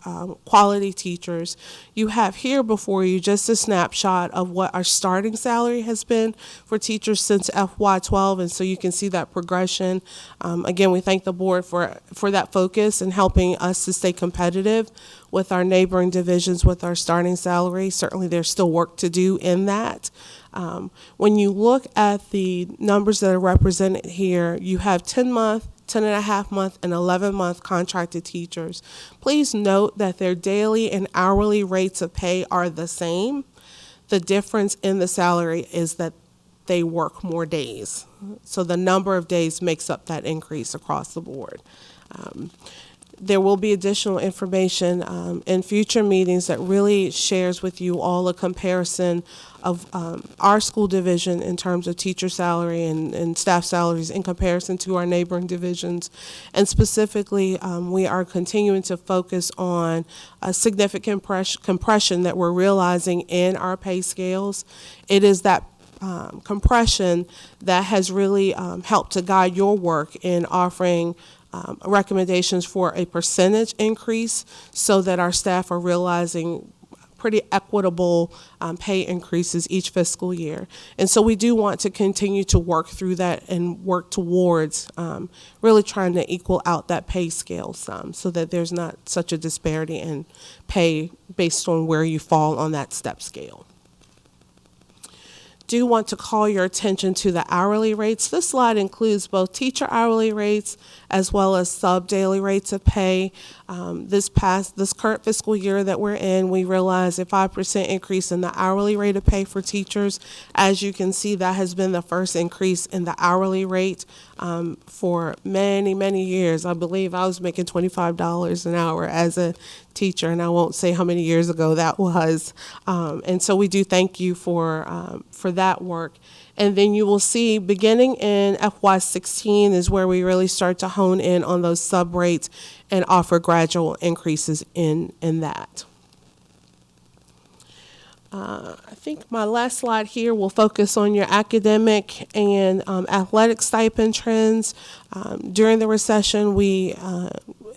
S13: quality teachers. You have here before you just a snapshot of what our starting salary has been for teachers since FY12, and so you can see that progression. Again, we thank the board for that focus and helping us to stay competitive with our neighboring divisions with our starting salary. Certainly there's still work to do in that. When you look at the numbers that are represented here, you have 10-month, 10.5-month, and 11-month contracted teachers. Please note that their daily and hourly rates of pay are the same. The difference in the salary is that they work more days. So the number of days makes up that increase across the board. There will be additional information in future meetings that really shares with you all a comparison of our school division in terms of teacher salary and staff salaries in comparison to our neighboring divisions. And specifically, we are continuing to focus on a significant compression that we're realizing in our pay scales. It is that compression that has really helped to guide your work in offering recommendations for a percentage increase so that our staff are realizing pretty equitable pay increases each fiscal year. And so we do want to continue to work through that and work towards really trying to equal out that pay scale some so that there's not such a disparity in pay based on where you fall on that step scale. Do want to call your attention to the hourly rates. This slide includes both teacher hourly rates as well as sub-daily rates of pay. This current fiscal year that we're in, we realized a 5% increase in the hourly rate of pay for teachers. As you can see, that has been the first increase in the hourly rate for many, many years. I believe I was making $25 an hour as a teacher, and I won't say how many years ago that was. And so we do thank you for that work. And then you will see beginning in FY16 is where we really start to hone in on those sub rates and offer gradual increases in that. I think my last slide here will focus on your academic and athletic stipend trends. During the recession, we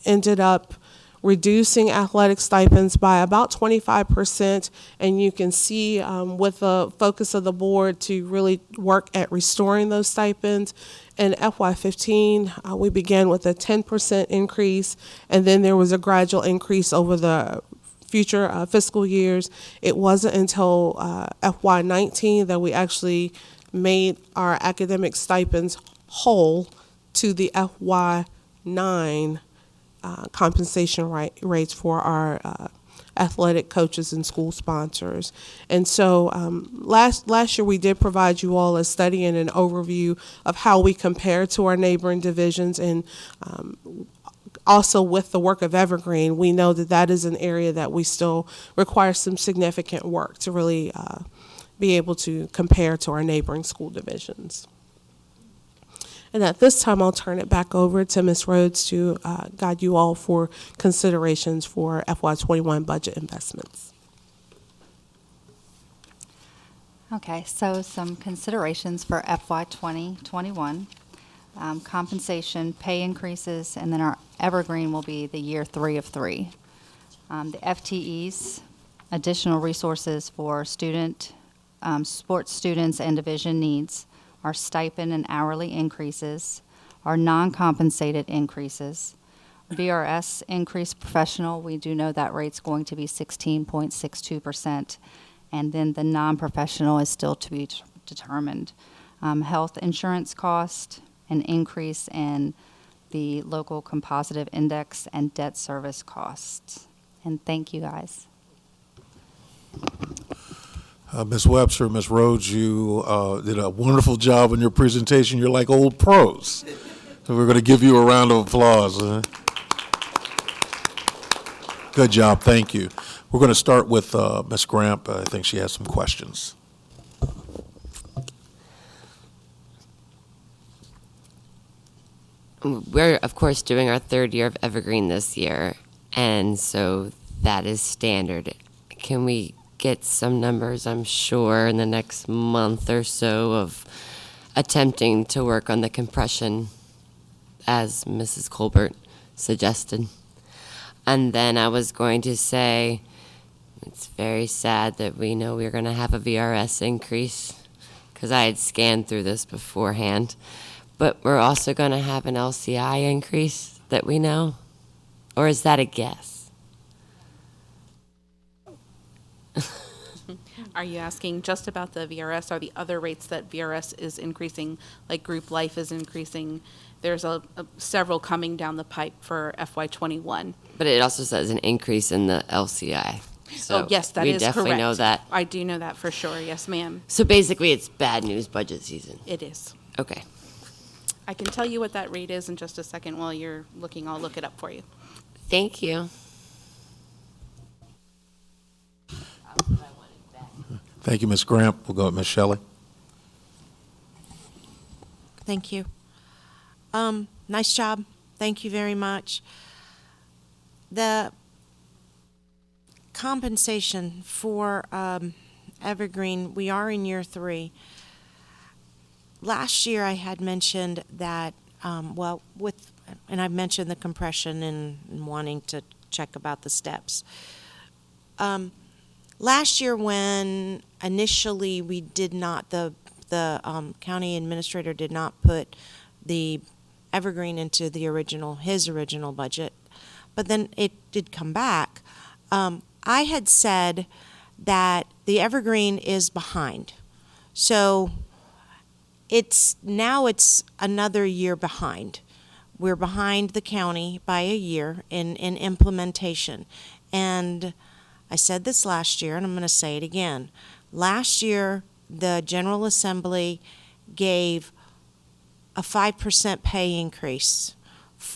S13: ended up reducing athletic stipends by about 25%, and you can see with the focus of the board to really work at restoring those stipends. In FY15, we began with a 10% increase, and then there was a gradual increase over the future fiscal years. It wasn't until FY19 that we actually made our academic stipends whole to the FY9 compensation rates for our athletic coaches and school sponsors. And so last year we did provide you all a study and an overview of how we compare to our neighboring divisions, and also with the work of Evergreen, we know that that is an area that we still require some significant work to really be able to compare to our neighboring school divisions. And at this time, I'll turn it back over to Ms. Rhodes to guide you all for considerations for FY21 budget investments.
S12: Okay, so some considerations for FY 2021. Compensation, pay increases, and then our Evergreen will be the year 3 of 3. The FTEs, additional resources for sports students and division needs, our stipend and hourly increases, our non-compensated increases, VRS increased professional, we do know that rate's going to be 16.62%, and then the non-professional is still to be determined. Health insurance cost, an increase in the local composite index and debt service costs. And thank you, guys.
S1: Ms. Webster, Ms. Rhodes, you did a wonderful job in your presentation. You're like old pros. So we're going to give you a round of applause. Good job. Thank you. We're going to start with Ms. Gramp. I think she has some questions.
S10: We're, of course, doing our 3rd year of Evergreen this year, and so that is standard. Can we get some numbers, I'm sure, in the next month or so of attempting to work on the compression, as Mrs. Colbert suggested? And then I was going to say, it's very sad that we know we're going to have a VRS increase, because I had scanned through this beforehand. But we're also going to have an LCI increase that we know? Or is that a guess?
S11: Are you asking just about the VRS? Are the other rates that VRS is increasing, like group life is increasing? There's several coming down the pipe for FY21.
S10: But it also says an increase in the LCI. So
S11: oh, yes, that is correct.
S10: We definitely know that.
S11: I do know that for sure. Yes, ma'am.
S10: So basically it's bad news budget season.
S11: It is.
S10: Okay.
S11: I can tell you what that rate is in just a second. While you're looking, I'll look it up for you.
S10: Thank you.
S1: Thank you, Ms. Gramp. We'll go with Ms. Shelley.
S7: Thank you. Nice job. Thank you very much. The compensation for Evergreen, we are in year 3. last year I had mentioned that, and I've mentioned the compression and wanting to check about the steps. Last year, when initially we did not, the county administrator did not put the evergreen into his original budget, but then it did come back. I had said that the evergreen is behind. So it's another year behind. We're behind the county by a year in implementation. And I said this last year, and I'm going to say it again. Last year, the General Assembly gave a 5% pay increase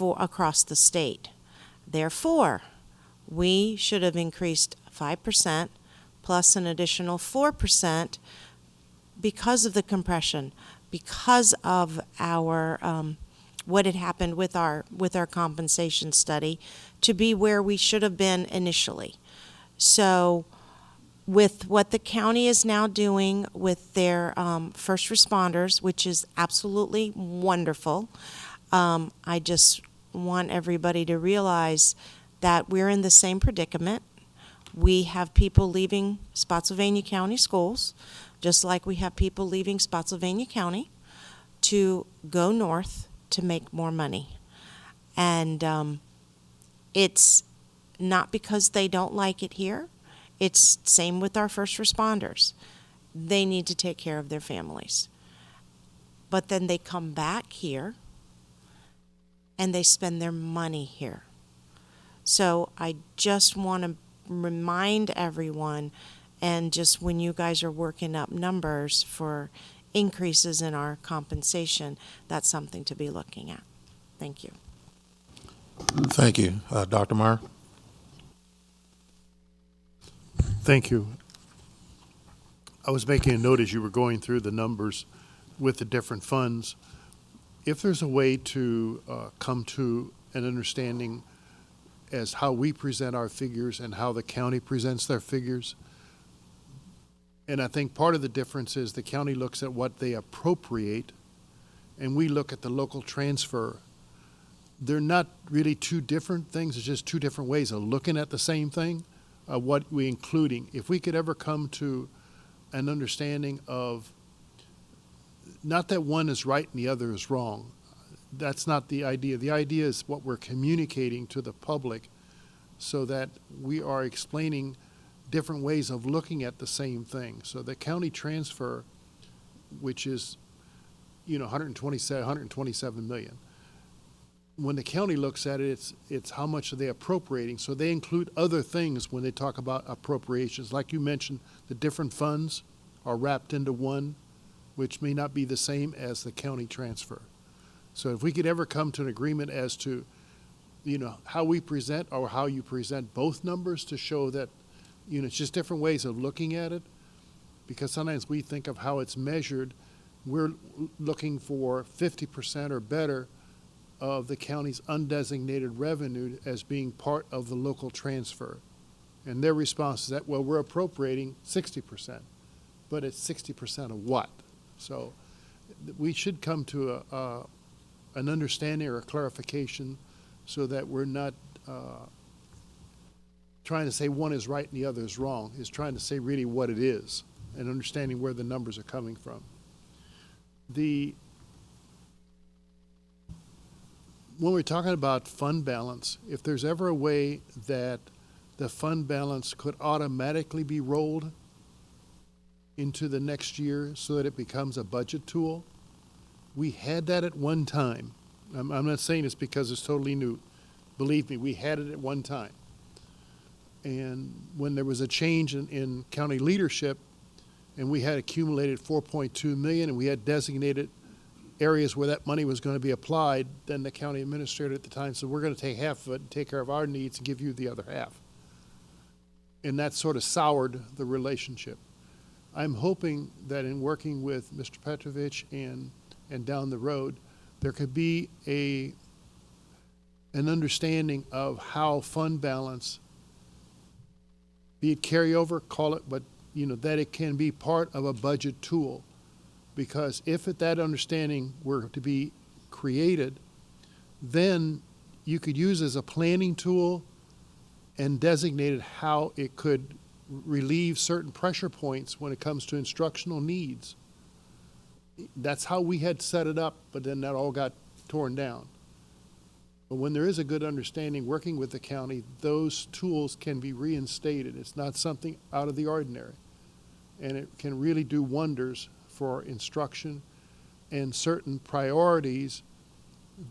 S7: across the state. Therefore, we should have increased 5% plus an additional 4% because of the compression, because of our what had happened with our compensation study, to be where we should have been initially. So with what the county is now doing with their first responders, which is absolutely wonderful, I just want everybody to realize that we're in the same predicament. We have people leaving Spotsylvania County schools, just like we have people leaving Spotsylvania County to go north to make more money. And it's not because they don't like it here. It's same with our first responders. They need to take care of their families. But then they come back here and they spend their money here. So I just want to remind everyone, and just when you guys are working up numbers for increases in our compensation, that's something to be looking at. Thank you.
S1: Thank you. Dr. Meyer?
S2: Thank you. I was making a note as you were going through the numbers with the different funds. If there's a way to come to an understanding as how we present our figures and how the county presents their figures, and I think part of the difference is the county looks at what they appropriate and we look at the local transfer. They're not really two different things, it's just two different ways of looking at the same thing, what we're including. If we could ever come to an understanding of, not that one is right and the other is wrong, that's not the idea. The idea is what we're communicating to the public so that we are explaining different ways of looking at the same thing. So the county transfer, which is, 127 million. When the county looks at it, it's how much are they appropriating. So they include other things when they talk about appropriations. Like you mentioned, the different funds are wrapped into one, which may not be the same as the county transfer. So if we could ever come to an agreement as to, how we present or how you present both numbers to show that, it's just different ways of looking at it, because sometimes we think of how it's measured. We're looking for 50% or better of the county's undesignated revenue as being part of the local transfer. And their response is that, well, we're appropriating 60%, but it's 60% of what? So we should come to an understanding or a clarification so that we're not trying to say one is right and the other is wrong. It's trying to say really what it is and understanding where the numbers are coming from. When we're talking about fund balance, if there's ever a way that the fund balance could automatically be rolled into the next year so that it becomes a budget tool, we had that at one time. I'm not saying this because it's totally new. Believe me, we had it at one time. And when there was a change in county leadership and we had accumulated 4.2 million and we had designated areas where that money was going to be applied, then the county administrator at the time said, we're going to take half of it and take care of our needs and give you the other half. And that sort of soured the relationship. I'm hoping that in working with Mr. Petrovich and down the road, there could be an understanding of how fund balance, be it carryover, call it, but that it can be part of a budget tool. Because if that understanding were to be created, then you could use as a planning tool and designated how it could relieve certain pressure points when it comes to instructional needs. That's how we had set it up, but then that all got torn down. But when there is a good understanding working with the county, those tools can be reinstated. It's not something out of the ordinary. And it can really do wonders for instruction and certain priorities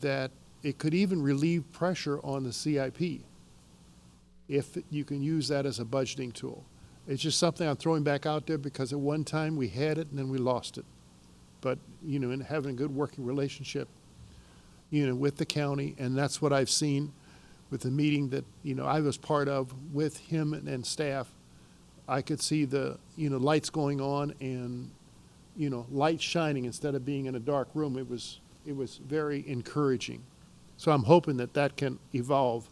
S2: that it could even relieve pressure on the CIP if you can use that as a budgeting tool. It's just something I'm throwing back out there because at one time we had it and then we lost it. But, in having a good working relationship, with the county, and that's what I've seen with the meeting that, I was part of with him and staff. I could see the, lights going on and, light shining instead of being in a dark room. It was very encouraging. So I'm hoping that can evolve.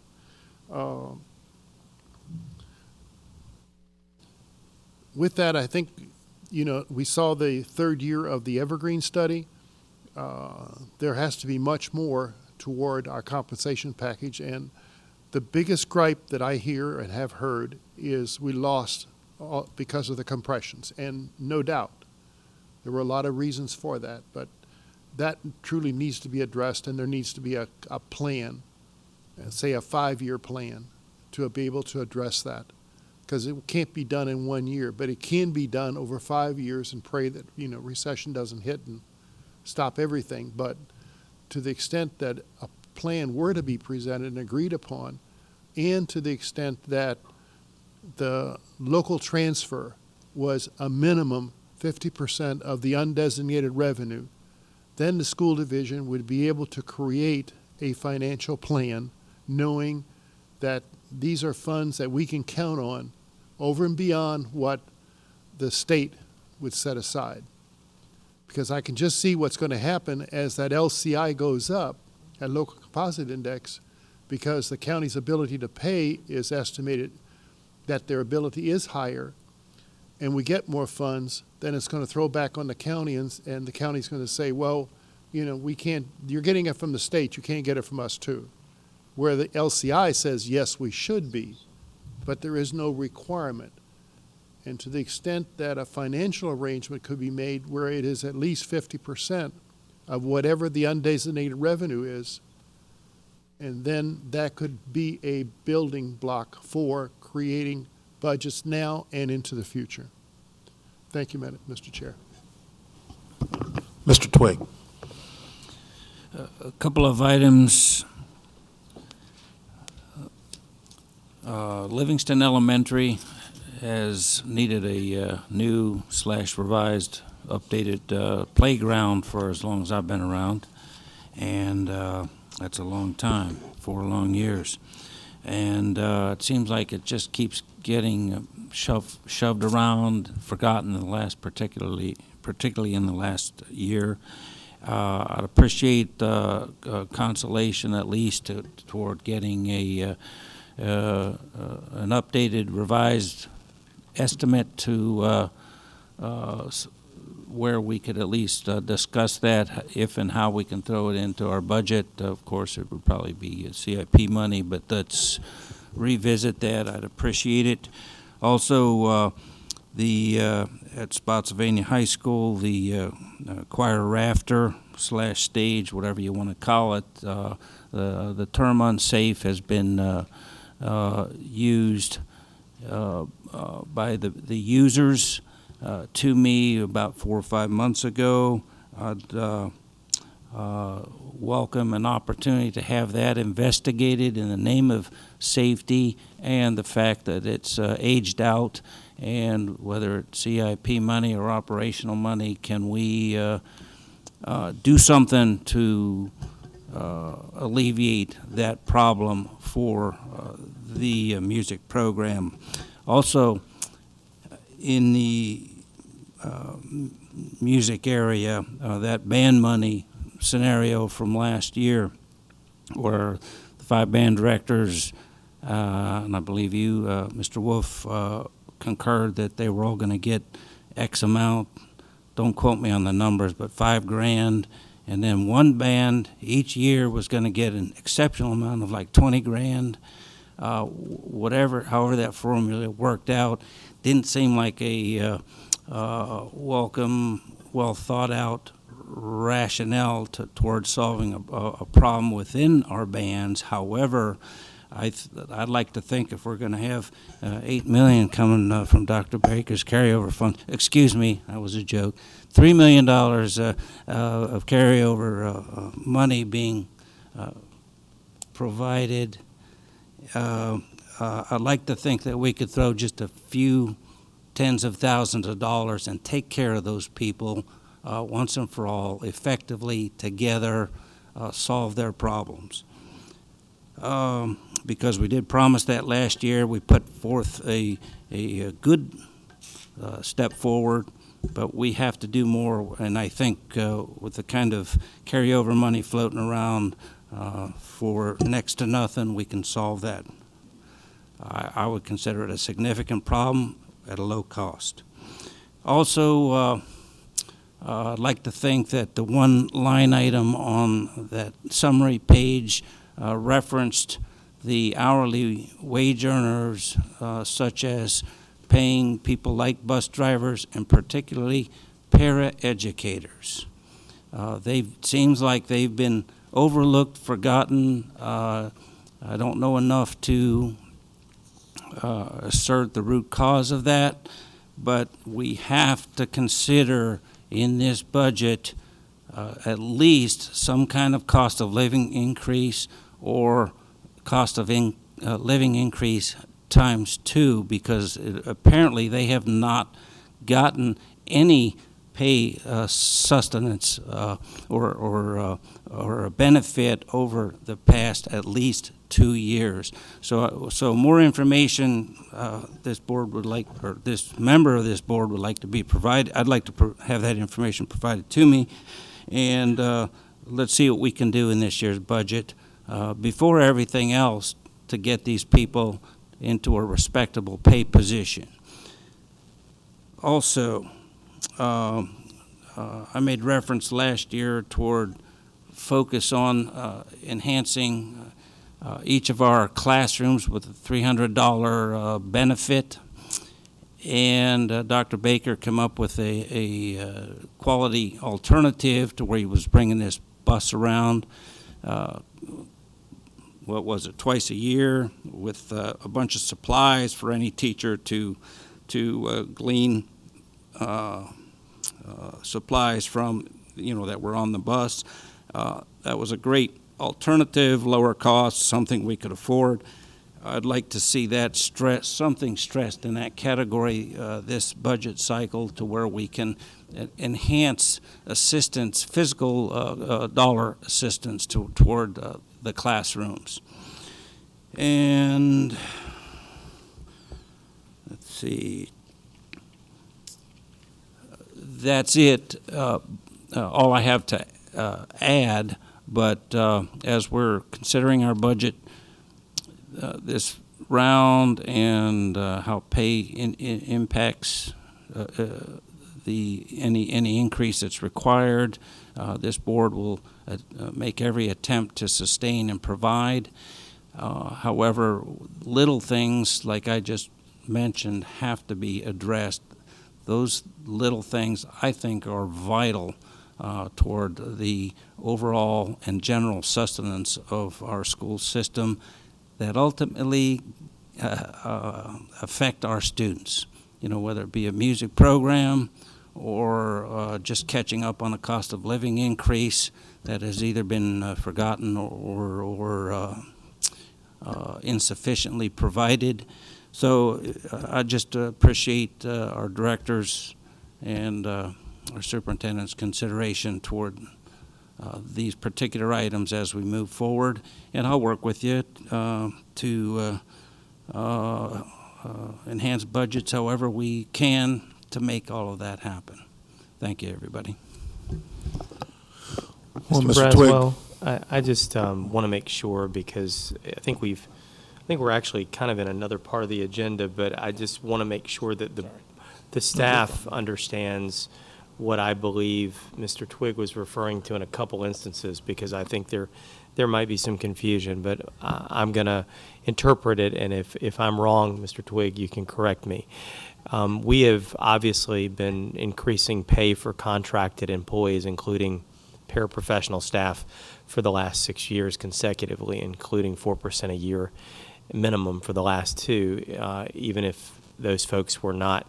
S2: With that, I think, we saw the third year of the Evergreen study. There has to be much more toward our compensation package. And the biggest gripe that I hear and have heard is we lost because of the compressions. And no doubt, there were a lot of reasons for that. But that truly needs to be addressed, and there needs to be a plan, say a 5-year plan, to be able to address that. Because it can't be done in 1 year, but it can be done over 5 years and pray that, recession doesn't hit and stop everything. But to the extent that a plan were to be presented and agreed upon, and to the extent that the local transfer was a minimum 50% of the undesignated revenue, then the school division would be able to create a financial plan knowing that these are funds that we can count on over and beyond what the state would set aside. Because I can just see what's going to happen as that LCI goes up, that local composite index, because the county's ability to pay is estimated that their ability is higher, and we get more funds, then it's going to throw back on the county, and the county's going to say, well, we can't, you're getting it from the state, you can't get it from us too. Where the LCI says, yes, we should be, but there is no requirement. And to the extent that a financial arrangement could be made where it is at least 50% of whatever the undesignated revenue is, and then that could be a building block for creating budgets now and into the future. Thank you, Mr. Chair.
S1: Mr. Twig.
S6: A couple of items. Livingston Elementary has needed a new/revised, updated playground for as long as I've been around, and that's a long time, 4 long years. And it seems like it just keeps getting shoved around, forgotten in the last, particularly in the last year. I'd appreciate consolation at least toward getting an updated, revised estimate to where we could at least discuss that, if and how we can throw it into our budget. Of course, it would probably be CIP money, but let's revisit that. I'd appreciate it. Also, at Spotsylvania High School, the choir rafter / stage, whatever you want to call it, the term unsafe has been used by the users to me about 4 or 5 months ago. I'd welcome an opportunity to have that investigated in the name of safety and the fact that it's aged out, and whether it's CIP money or operational money, can we do something to alleviate that problem for the music program. Also, in the music area, that band money scenario from last year, where the 5 band directors, and I believe you, Mr. Wolf, concurred that they were all going to get X amount don't quote me on the numbers, but $5,000, and then one band each year was going to get an exceptional amount of like $20,000. However that formula worked out, didn't seem like a welcome, well thought out rationale towards solving a problem within our bands. However, I'd like to think if we're going to have $8 million coming from Dr. Baker's carryover fund, excuse me, that was a joke, $3 million of carryover money being provided, I'd like to think that we could throw just a few tens of thousands of dollars and take care of those people once and for all, effectively together, solve their problems. Because we did promise that last year, we put forth a good step forward, but we have to do more, and I think with the kind of carryover money floating around for next to nothing, we can solve that. I would consider it a significant problem at a low cost. Also, I'd like to think that the one line item on that summary page referenced the hourly wage earners, such as paying people like bus drivers and particularly para-educators. Seems like they've been overlooked, forgotten. I don't know enough to assert the root cause of that, but we have to consider in this budget at least some kind of cost of living increase or cost of living increase times 2, because apparently they have not gotten any pay sustenance or a benefit over the past at least 2 years. So more information this board would like, or this member of this board would like to be provided. I'd like to have that information provided to me, and let's see what we can do in this year's budget before everything else to get these people into a respectable pay position. Also, I made reference last year toward focus on enhancing each of our classrooms with a $300 benefit, and Dr. Baker came up with a quality alternative to where he was bringing this bus around, what was it, twice a year, with a bunch of supplies for any teacher to glean supplies from, that were on the bus. That was a great alternative, lower cost, something we could afford. I'd like to see that something stressed in that category this budget cycle, to where we can enhance assistance, physical dollar assistance toward the classrooms. And let's see, that's it, all I have to add. But as we're considering our budget this round and how pay impacts any increase that's required, this board will make every attempt to sustain and provide. However, little things like I just mentioned have to be addressed. Those little things, I think, are vital toward the overall and general sustenance of our school system that ultimately affect our students, whether it be a music program or just catching up on a cost of living increase that has either been forgotten or insufficiently provided. So I just appreciate our directors and our superintendent's consideration toward these particular items as we move forward, and I'll work with you to enhance budgets however we can to make all of that happen. Thank you, everybody.
S1: Well,
S5: Mr.
S1: Mr. Twigg.
S5: Braswell, I just want to make sure, because I think we're actually kind of in another part of the agenda, but I just want to make sure that the staff understands what I believe Mr. Twigg was referring to in a couple instances, because I think there might be some confusion, but I'm going to interpret it, and if I'm wrong, Mr. Twigg, you can correct me. We have obviously been increasing pay for contracted employees, including paraprofessional staff, for the last 6 years consecutively, including 4% a year minimum for the last 2, even if those folks were not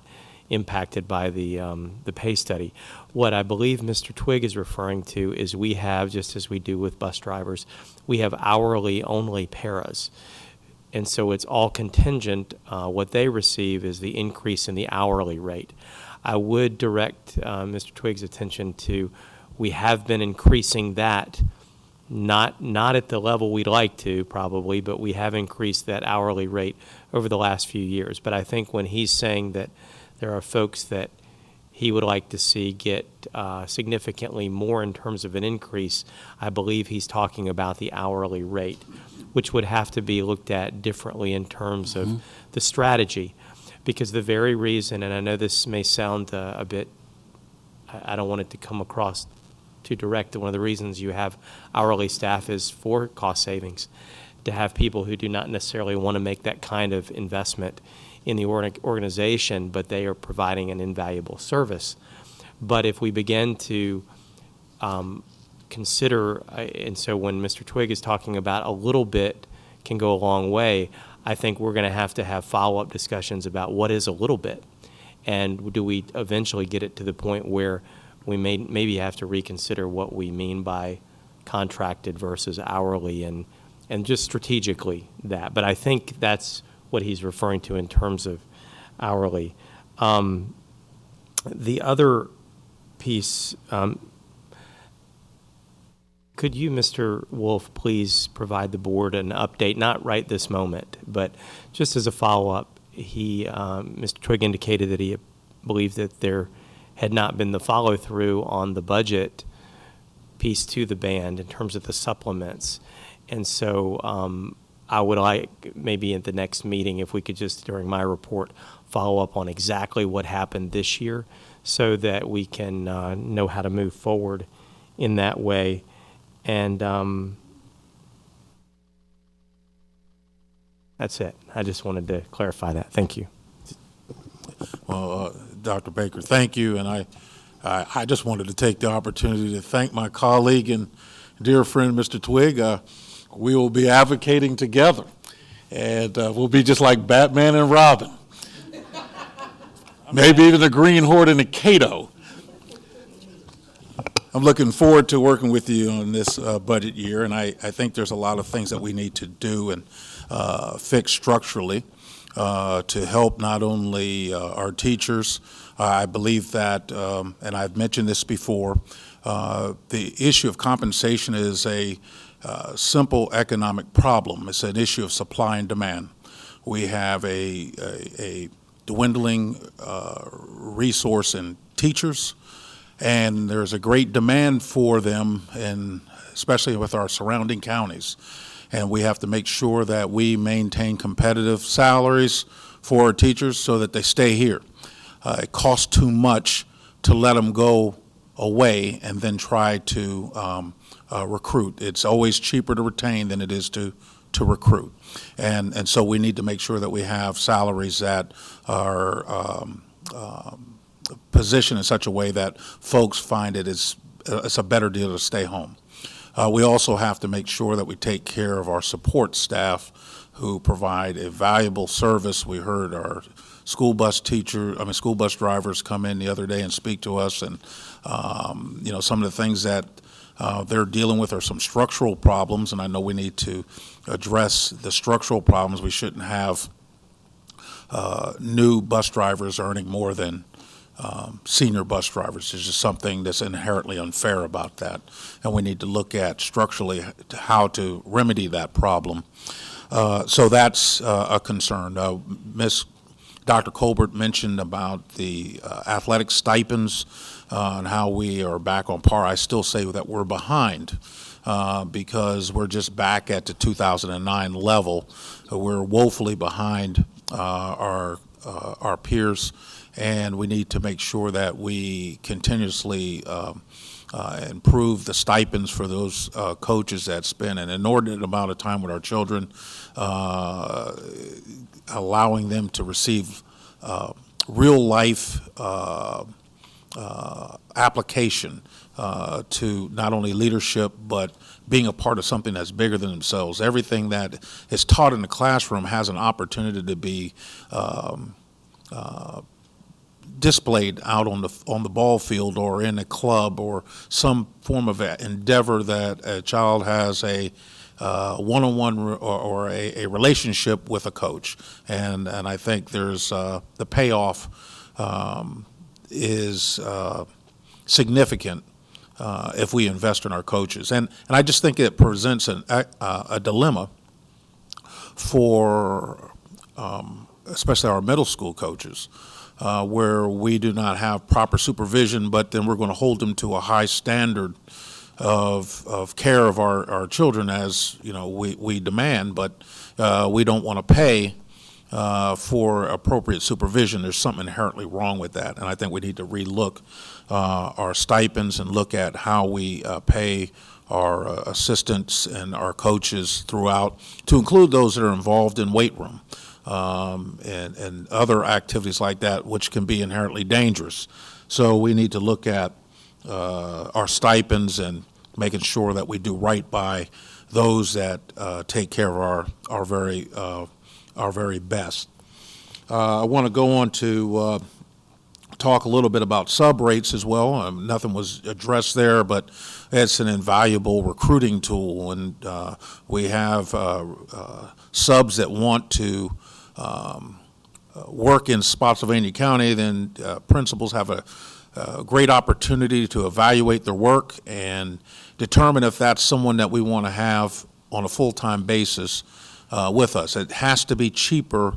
S5: impacted by the pay study. What I believe Mr. Twigg is referring to is we have, just as we do with bus drivers, we have hourly only paras. And so it's all contingent. What they receive is the increase in the hourly rate. I would direct Mr. Twigg's attention to, we have been increasing that, not at the level we'd like to probably, but we have increased that hourly rate over the last few years. But I think when he's saying that there are folks that he would like to see get significantly more in terms of an increase, I believe he's talking about the hourly rate, which would have to be looked at differently in terms of the strategy. Because the very reason, and I know this may sound a bit, I don't want it to come across too direct, one of the reasons you have hourly staff is for cost savings, to have people who do not necessarily want to make that kind of investment in the organization, but they are providing an invaluable service. But if we begin to consider, and so when Mr. Twigg is talking about a little bit can go a long way, I think we're going to have follow-up discussions about what is a little bit, and do we eventually get it to the point where we maybe have to reconsider what we mean by contracted versus hourly, and just strategically that. But I think that's what he's referring to in terms of hourly. The other piece, could you, Mr. Wolf, please provide the board an update, not right this moment, but just as a follow-up? Mr. Twigg indicated that he believed that there had not been the follow-through on the budget piece to the band in terms of the supplements. And so I would like, maybe at the next meeting, if we could just, during my report, follow up on exactly what happened this year so that we can know how to move forward in that way. And that's it. I just wanted to clarify that. Thank you.
S1: Well, Dr. Baker, thank you. And I just wanted to take the opportunity to thank my colleague and dear friend, Mr. Twigg. We will be advocating together, and we'll be just like Batman and Robin. Maybe even the Green Horde and the Kato. I'm looking forward to working with you on this budget year, and I think there's a lot of things that we need to do and fix structurally to help not only our teachers. I believe that, and I've mentioned this before, the issue of compensation is a simple economic problem. It's an issue of supply and demand. We have a dwindling resource in teachers, and there's a great demand for them, and especially with our surrounding counties. And we have to make sure that we maintain competitive salaries for our teachers so that they stay here. It costs too much to let them go away and then try to recruit. It's always cheaper to retain than it is to recruit. And so we need to make sure that we have salaries that are positioned in such a way that folks find it's a better deal to stay home. We also have to make sure that we take care of our support staff who provide a valuable service. We heard our school bus drivers come in the other day and speak to us, and some of the things that they're dealing with are some structural problems, and I know we need to address the structural problems. We shouldn't have new bus drivers earning more than senior bus drivers. There's just something that's inherently unfair about that, and we need to look at structurally how to remedy that problem. So that's a concern. Dr. Colbert mentioned about the athletic stipends and how we are back on par. I still say that we're behind because we're just back at the 2009 level. We're woefully behind our peers. and we need to make sure that we continuously improve the stipends for those coaches that spend an inordinate amount of time with our children, allowing them to receive real life application to not only leadership but being a part of something that's bigger than themselves. Everything that is taught in the classroom has an opportunity to be displayed out on the ball field or in a club or some form of endeavor that a child has a one-on-one or a relationship with a coach, and I think there's the payoff is significant if we invest in our coaches, and I just think it presents a dilemma for especially our middle school coaches. Where we do not have proper supervision, but then we're going to hold them to a high standard of care of our children, as you know we demand, but we don't want to pay for appropriate supervision. There's something inherently wrong with that, and I think we need to relook our stipends and look at how we pay our assistants and our coaches throughout, to include those that are involved in weight room. And other activities like that, which can be inherently dangerous. So we need to look at our stipends and making sure that we do right by those that take care of our very best. I want to go on to talk a little bit about sub rates as well. Nothing was addressed there, but it's an invaluable recruiting tool, and we have subs that want to work in Spotsylvania County. Then principals have a great opportunity to evaluate their work and determine if that's someone that we want to have on a full-time basis with us. It has to be cheaper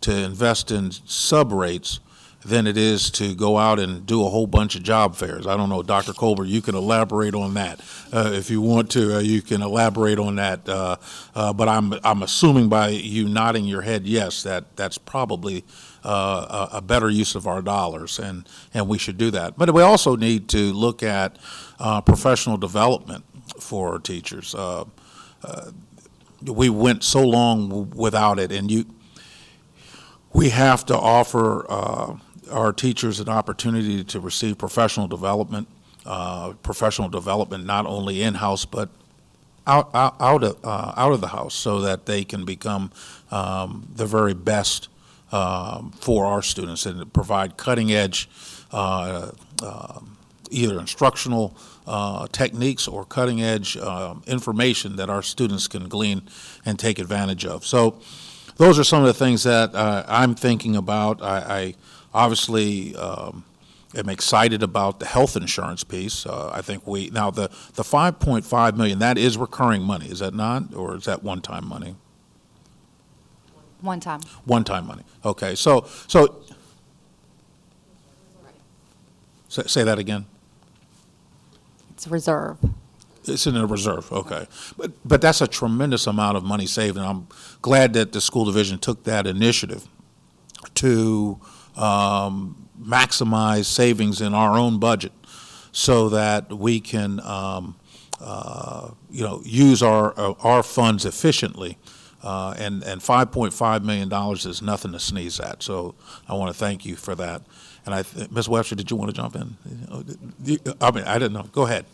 S1: to invest in sub rates than it is to go out and do a whole bunch of job fairs. I don't know, Dr. Colbert, you can elaborate on that. If you want to, you can elaborate on that. But I'm assuming by you nodding your head yes, that's probably a better use of our dollars, and we should do that. But we also need to look at professional development for our teachers. We went so long without it, and we have to offer our teachers an opportunity to receive professional development not only in-house but out of the house, so that they can become the very best for our students and provide cutting-edge either instructional techniques or cutting-edge information that our students can glean and take advantage of. So those are some of the things that I'm thinking about. I obviously am excited about the health insurance piece. I think now the $5.5 million, that is recurring money, is that not, or is that one-time money?
S12: One time.
S1: One-time money. Okay, so say that again.
S12: It's reserve.
S1: It's in a reserve, okay. But that's a tremendous amount of money saved, and I'm glad that the school division took that initiative to maximize savings in our own budget so that we can use our funds efficiently. And $5.5 million is nothing to sneeze at, so I want to thank you for that. And Ms. Webster, did you want to jump in? I didn't know. Go ahead.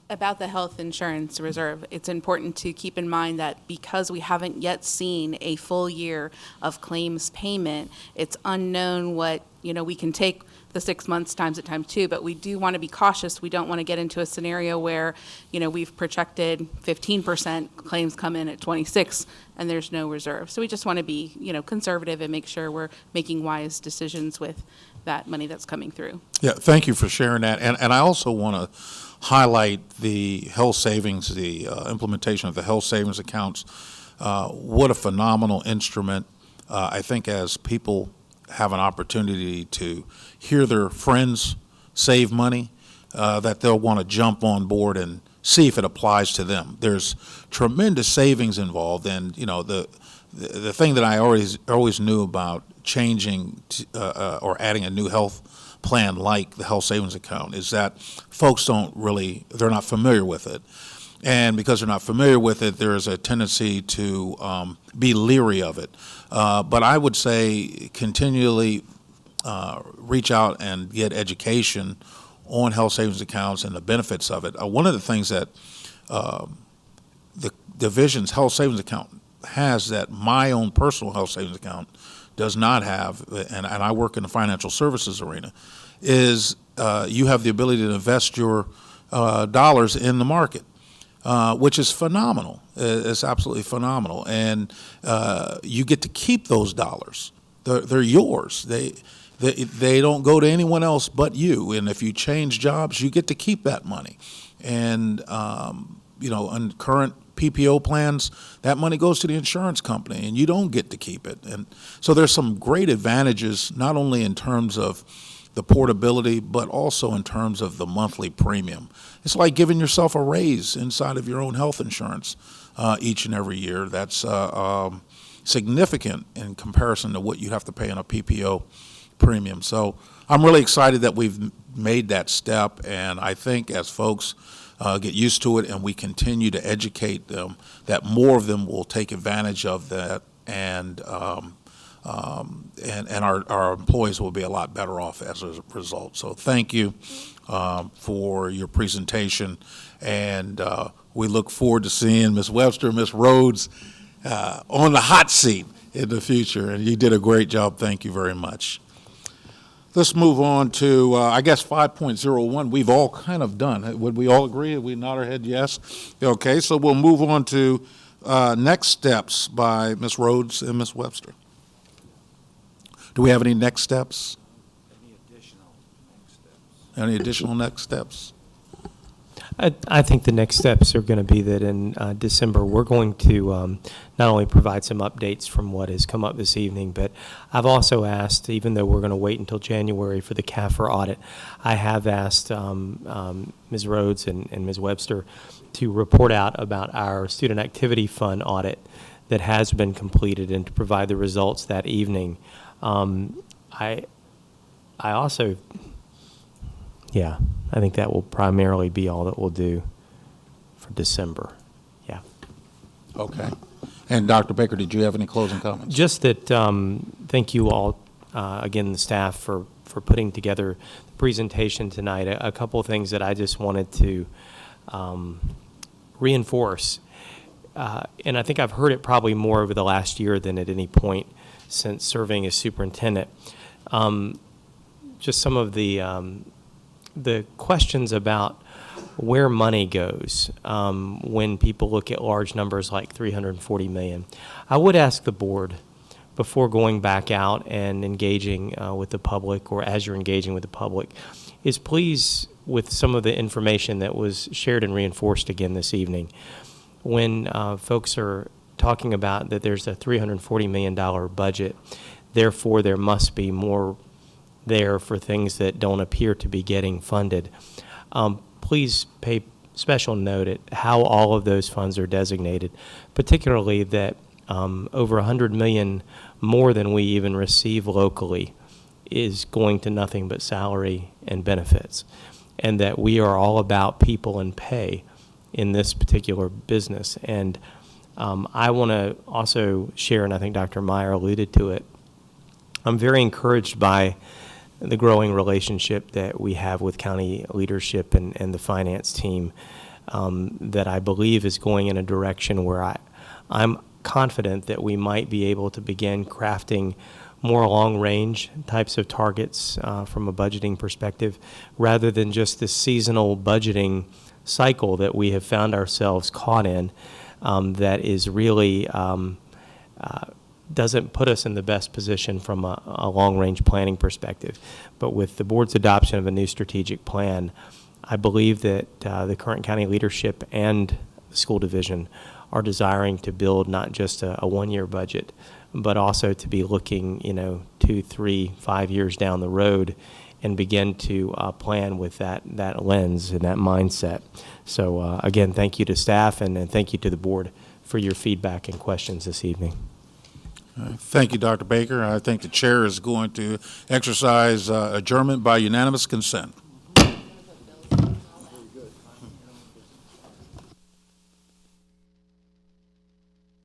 S11: About the health insurance reserve, it's important to keep in mind that because we haven't yet seen a full year of claims payment, it's unknown what, we can take the 6 months times it times 2, but we do want to be cautious. We don't want to get into a scenario where, we've projected 15% claims come in at 26 and there's no reserve. So we just want to be, conservative and make sure we're making wise decisions with that money that's coming through.
S1: Yeah, thank you for sharing that. And I also want to highlight the health savings, the implementation of the health savings accounts. What a phenomenal instrument. I think as people have an opportunity to hear their friends save money, that they'll want to jump on board and see if it applies to them. There's tremendous savings involved, and the thing that I always knew about changing or adding a new health plan like the health savings account is that folks they're not familiar with it. And because they're not familiar with it, there is a tendency to be leery of it. But I would say continually reach out and get education on health savings accounts and the benefits of it. One of the things that the division's health savings account has that my own personal health savings account does not have, and I work in the financial services arena, is you have the ability to invest your dollars in the market, which is phenomenal. It's absolutely phenomenal. And you get to keep those dollars. They're yours. They don't go to anyone else but you. And if you change jobs, you get to keep that money. And, on current PPO plans, that money goes to the insurance company, and you don't get to keep it. And so there's some great advantages, not only in terms of the portability, but also in terms of the monthly premium. It's like giving yourself a raise inside of your own health insurance each and every year. That's significant in comparison to what you have to pay on a PPO premium. So I'm really excited that we've made that step, and I think as folks get used to it and we continue to educate them, that more of them will take advantage of that, and our employees will be a lot better off as a result. So thank you for your presentation, and we look forward to seeing Ms. Webster, Ms. Rhodes on the hot seat in the future, and you did a great job. Thank you very much. Let's move on to, 5.01. We've all kind of done. Would we all agree? We nod our head yes? Okay, so we'll move on to next steps by Ms. Rhodes and Ms. Webster. Do we have any next steps? Any additional next steps?
S5: I think the next steps are going to be that in December, we're going to not only provide some updates from what has come up this evening, but I've also asked, even though we're going to wait until January for the CAFR audit, I have asked Ms. Rhodes and Ms. Webster to report out about our Student Activity Fund audit that has been completed and to provide the results that evening. I also... Yeah, I think that will primarily be all that we'll do for December. Yeah.
S1: Okay. And Dr. Baker, did you have any closing comments?
S5: Just that thank you all, again, the staff, for putting together the presentation tonight. A couple of things that I just wanted to reinforce. And I think I've heard it probably more over the last year than at any point since serving as superintendent. Just some of the questions about where money goes when people look at large numbers like $340 million. I would ask the board, before going back out and engaging with the public, or as you're engaging with the public, is please, with some of the information that was shared and reinforced again this evening, when folks are talking about that there's a $340 million budget, therefore there must be more there for things that don't appear to be getting funded. Please pay special note at how all of those funds are designated, particularly that over $100 million more than we even receive locally is going to nothing but salary and benefits, and that we are all about people and pay in this particular business. And I want to also share, and I think Dr. Meyer alluded to it, I'm very encouraged by the growing relationship that we have with county leadership and the finance team that I believe is going in a direction where I'm confident that we might be able to begin crafting more long-range types of targets from a budgeting perspective, rather than just this seasonal budgeting cycle that we have found ourselves caught in that is really doesn't put us in the best position from a long-range planning perspective. But with the board's adoption of a new strategic plan, I believe that the current county leadership and the school division are desiring to build not just a one-year budget, but also to be looking, 2, 3, 5 years down the road and begin to plan with that lens and that mindset. So again, thank you to staff and thank you to the board for your feedback and questions this evening.
S1: Thank you, Dr. Baker. I think the chair is going to exercise adjournment by unanimous consent.